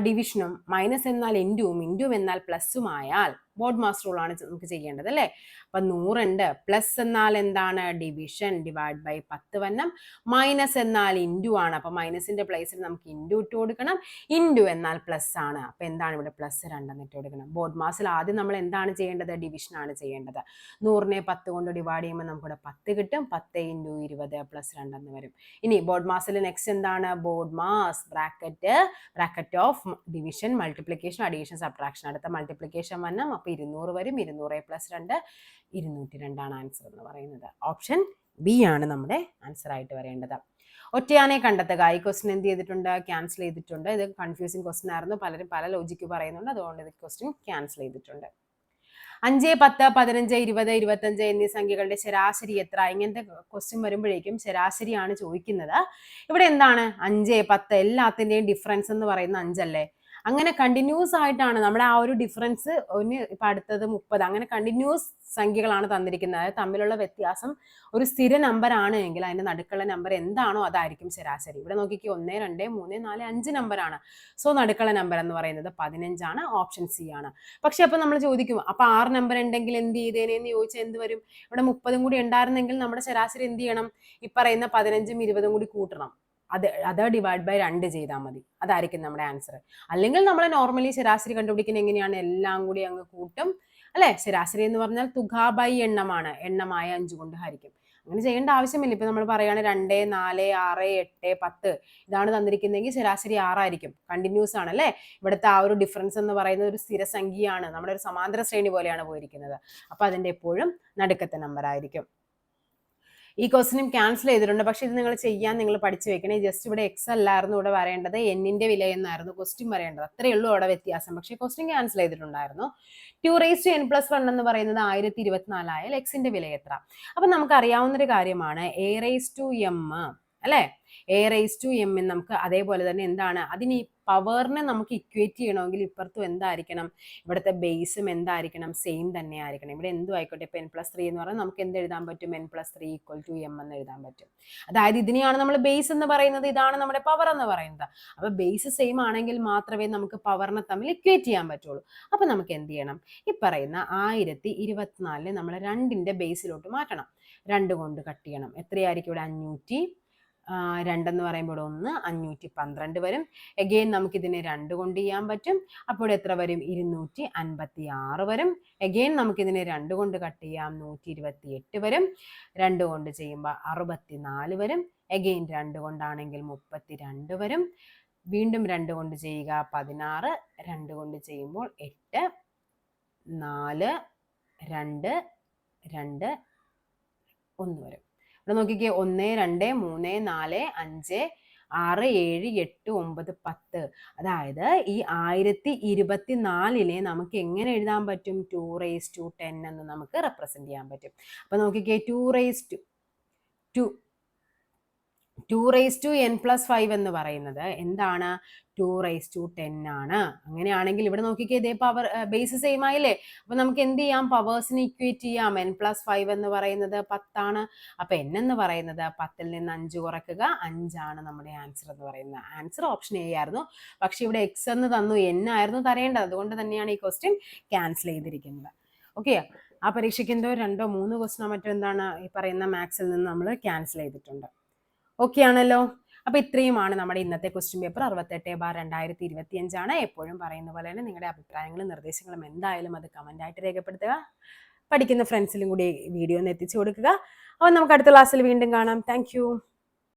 ഡിവിഷനും മൈനസ് എന്നാൽ ഇൻഡും എന്നാൽ പ്ലസുമായാൽ ബോർഡ് മാസ് റൂൾ ആണ് നമുക്ക് ചെയ്യേണ്ടത് അല്ലേ. അപ്പൊ 100 ഉണ്ട്. പ്ലസ് എന്നാൽ എന്താണ്? ഡിവിഷൻ ഡിവൈഡ് ബൈ 10 വന്നം. മൈനസ് എന്നാൽ ഇൻഡു ആണ്. അപ്പൊ മൈനസിന്റെ പ്ലേസിൽ നമുക്ക് ഇൻഡു ഇട്ട് കൊടുക്കണം. ഇൻഡു എന്നാൽ പ്ലസ് ആണ്. അപ്പൊ എന്താണ് ഇവിടെ പ്ലസ് 2 ഇട്ട് കൊടുക്കണം. ബോർഡ് മാസിൽ ആദ്യം നമ്മൾ എന്താണ് ചെയ്യേണ്ടത്? ഡിവിഷൻ ആണ് ചെയ്യേണ്ടത്. 100നെ 10 കൊണ്ട് ഡിവൈഡ് ചെയ്യുമ്പോൾ നമുക്കിവിടെ 10 കിട്ടും. 10 × 20 പ്ലസ് 2 എന്ന് വരും. ഇനി ബോർഡ് മാസിൽ നെക്സ്റ്റ് എന്താണ്? BODMAS bracket of division multiplication addition subtraction. അടുത്ത മൾട്ടിപ്ലിക്കേഷൻ വന്നം. അപ്പൊ 200 വരും. 200 + 2 202 ആണ് ആൻസർ എന്ന് പറയുന്നത്. ഓപ്ഷൻ ബി ആണ് നമ്മുടെ ആൻസർ ആയിട്ട് വരേണ്ടത്. ഒറ്റയാനെ കണ്ടെത്തുക. ഈ ക്വസ്റ്റ്യൻ എന്ത് ചെയ്തിട്ടുണ്ട്? ക്യാൻസൽ ചെയ്തിട്ടുണ്ട്. ഇത് കൺഫ്യൂസിങ് ക്വസ്റ്റ്യൻ ആയിരുന്നു. പലരും പല ലോജിക്ക് പറയുന്നുണ്ട്. അതുകൊണ്ട് ഇത് ക്വസ്റ്റ്യൻ ക്യാൻസൽ ചെയ്തിട്ടുണ്ട്. 5, 10, 15, 20, 25 എന്നീ സംഖ്യകളുടെ ശരാശരി എത്ര? ഇങ്ങനത്തെ ക്വസ്റ്റ്യൻ വരുമ്പോഴേക്കും ശരാശരിയാണ് ചോദിക്കുന്നത്. ഇവിടെ എന്താണ് 5, 10 എല്ലാത്തിന്റെയും ഡിഫറൻസ് എന്ന് പറയുന്ന 5 അല്ലേ. അങ്ങനെ കണ്ടിന്യൂസ് ആയിട്ടാണ് നമ്മുടെ ആ ഒരു ഡിഫറൻസ്. ഇപ്പൊ അടുത്തത് 30, അങ്ങനെ കണ്ടിന്യൂസ് സംഖ്യകളാണ് തന്നിരിക്കുന്നത്. അതായത് തമ്മിലുള്ള വ്യത്യാസം ഒരു സ്ഥിര നമ്പർ ആണ് എങ്കിൽ അതിന്റെ നടുക്കുള്ള നമ്പർ എന്താണോ അതായിരിക്കും ശരാശരി. ഇവിടെ നോക്കിക്കേ 1, 2, 3, 4, 5 നമ്പറാണ്. സോ നടുക്കുള്ള നമ്പർ എന്ന് പറയുന്നത് 15 ആണ്. ഓപ്ഷൻ സി ആണ്. പക്ഷെ അപ്പൊ നമ്മൾ ചോദിക്കും അപ്പൊ 6 നമ്പർ ഉണ്ടെങ്കിൽ എന്ത് ചെയ്തേനെന്ന് ചോദിച്ചാൽ എന്ത് വരും? ഇവിടെ 30 കൂടി ഉണ്ടായിരുന്നെങ്കിൽ നമ്മുടെ ശരാശരി എന്ത് ചെയ്യണം? ഈ പറയുന്ന 15ഉം 20ഉം കൂടി കൂട്ടണം. അത് ഡിവൈഡ് ബൈ 2 ചെയ്താൽ മതി. അതായിരിക്കും നമ്മുടെ ആൻസർ. അല്ലെങ്കിൽ നമ്മൾ നോർമലി ശരാശരി കണ്ടുപിടിക്കുന്നത് എങ്ങനെയാണ്? എല്ലാം കൂടി അങ്ങ് കൂട്ടും അല്ലെ. ശരാശരി എന്ന് പറഞ്ഞാൽ തുക ബൈ എണ്ണമാണ്. എണ്ണമായ 5 കൊണ്ട് ഹരിക്കും. അങ്ങനെ ചെയ്യേണ്ട ആവശ്യമില്ല. ഇപ്പൊ നമ്മൾ പറയുകയാണ് 2, 4, 6, 8, 10 ഇതാണ് തന്നിരിക്കുന്നതെങ്കിൽ ശരാശരി 6 ആയിരിക്കും. കണ്ടിന്യൂസ് ആണ് അല്ലെ. ഇവിടുത്തെ ആ ഒരു ഡിഫറൻസ് എന്ന് പറയുന്നത് ഒരു സ്ഥിരസംഖ്യയാണ്. നമ്മുടെ ഒരു സമാന്തര ശ്രേണി പോലെയാണ് പോയിരിക്കുന്നത്. അപ്പൊ അതിന്റെ എപ്പോഴും നടുക്കത്തെ നമ്പർ ആയിരിക്കും. ഈ ക്വസ്റ്റിനും ക്യാൻസൽ ചെയ്തിട്ടുണ്ട്. പക്ഷെ ഇത് നിങ്ങൾ ചെയ്യാൻ നിങ്ങൾ പഠിച്ചു വെക്കണേ. ജസ്റ്റ് ഇവിടെ എക്സ് അല്ലായിരുന്നു ഇവിടെ വരേണ്ടത്, എന്നിന്റെ വില എന്നായിരുന്നു ക്വസ്റ്റ്യൻ വരേണ്ടത്. അത്രയേ ഉള്ളൂ അവിടെ വ്യത്യാസം. പക്ഷെ ക്വസ്റ്റ്യൻ ക്യാൻസൽ ചെയ്തിട്ടുണ്ടായിരുന്നു. 2n+1 എന്ന് പറയുന്നത് 1024 ആയാൽ എക്സിന്റെ വില എത്ര? അപ്പൊ നമുക്ക് അറിയാവുന്നൊരു കാര്യമാണ് a⁻m അല്ലെ. a⁻m നമുക്ക് അതേപോലെ തന്നെ എന്താണ് അതിന് പവറിനെ നമുക്ക് ഇക്വേറ്റ് ചെയ്യണമെങ്കിൽ ഇപ്പുറത്തും എന്തായിരിക്കണം? ഇവിടുത്തെ ബേസും എന്തായിരിക്കണം? സെയിം തന്നെ ആയിരിക്കണം. ഇവിടെ എന്തും ആയിക്കോട്ടെ. ഇപ്പൊ n+3 എന്ന് പറഞ്ഞാൽ നമുക്ക് എന്ത് എഴുതാൻ പറ്റും? n+3 = m എന്ന് എഴുതാൻ പറ്റും. അതായത് ഇതിനെയാണ് നമ്മൾ ബേസ് എന്ന് പറയുന്നത്, ഇതാണ് നമ്മുടെ പവർ എന്ന് പറയുന്നത്. അപ്പൊ ബേസ് സെയിം ആണെങ്കിൽ മാത്രമേ നമുക്ക് പവറിനെ തമ്മിൽ ഇക്വേറ്റ് ചെയ്യാൻ പറ്റുള്ളൂ. അപ്പൊ നമുക്ക് എന്ത് ചെയ്യണം? ഈ പറയുന്ന 1024 നമ്മൾ 2ന്റെ ബേസിലോട്ട് മാറ്റണം. 2 കൊണ്ട് കട്ട് ചെയ്യണം. എത്രയായിരിക്കും ഇവിടെ? 502 എന്ന് പറയുമ്പോൾ 1 512 വരും. എഗെയിൻ നമുക്ക് ഇതിനെ 2 കൊണ്ട് ചെയ്യാൻ പറ്റും. അപ്പോൾ എത്ര വരും? 256 വരും. എഗെയിൻ നമുക്ക് ഇതിനെ 2 കൊണ്ട് കട്ട് ചെയ്യാം. 128 വരും. 2 കൊണ്ട് ചെയ്യുമ്പോൾ 64 വരും. എഗെയിൻ 2 കൊണ്ടാണെങ്കിൽ 32 വരും. വീണ്ടും 2 കൊണ്ട് ചെയ്യുക 16. 2 കൊണ്ട് ചെയ്യുമ്പോൾ 8 4 2 2 1 വരും. ഇവിടെ നോക്കിക്കേ 1 2 3 4 5 6 7 8 9 10. അതായത് ഈ 1024നെ നമുക്ക് എങ്ങനെ എഴുതാൻ പറ്റും? 2⁻10 എന്ന് നമുക്ക് റെപ്രസെന്റ് ചെയ്യാൻ പറ്റും. അപ്പൊ നോക്കിക്കേ 2⁻2 2n+5 എന്ന് പറയുന്നത് എന്താണ്? 210 ആണ്. അങ്ങനെയാണെങ്കിൽ ഇവിടെ നോക്കിക്കേ, ഇതേ പവർ ബേസ് സെയിം ആയില്ലേ? അപ്പൊ നമുക്ക് എന്ത് ചെയ്യാം? പവേഴ്സിനെ ഇക്വേറ്റ് ചെയ്യാം. n+5 എന്ന് പറയുന്നത് 10 ആണ്. അപ്പൊ n എന്ന് പറയുന്നത് 10ൽ നിന്ന് 5 കുറയ്ക്കുക 5 ആണ് നമ്മുടെ ആൻസർ എന്ന് പറയുന്നത്. ആൻസർ ഓപ്ഷൻ എ ആയിരുന്നു. പക്ഷെ ഇവിടെ x എന്ന് തന്നു, n ആയിരുന്നു തരേണ്ടത്. അതുകൊണ്ട് തന്നെയാണ് ഈ ക്വസ്റ്റ്യൻ ക്യാൻസൽ ചെയ്തിരിക്കുന്നത്. ഓക്കെ, ആ പരീക്ഷയ്ക്ക് എന്തോ 2 or 3 ക്വസ്റ്റ്യനോ മറ്റോ എന്താണ് ഈ പറയുന്ന മാത്സിൽ നിന്ന് നമ്മൾ ക്യാൻസൽ ചെയ്തിട്ടുണ്ട്. ഓക്കെ ആണല്ലോ. അപ്പൊ ഇത്രയുമാണ് നമ്മുടെ ഇന്നത്തെ ക്വസ്റ്റ്യൻ പേപ്പർ 68/2025 ആണ്. എപ്പോഴും പറയുന്ന പോലെ തന്നെ നിങ്ങളുടെ അഭിപ്രായങ്ങളും നിർദ്ദേശങ്ങളും എന്തായാലും അത് കമന്റ് ആയിട്ട് രേഖപ്പെടുത്തുക. പഠിക്കുന്ന ഫ്രണ്ട്സിലും കൂടി വീഡിയോ ഒന്ന് എത്തിച്ചു കൊടുക്കുക. അപ്പോൾ നമുക്ക് അടുത്ത ക്ലാസ്സിൽ വീണ്ടും കാണാം. താങ്ക്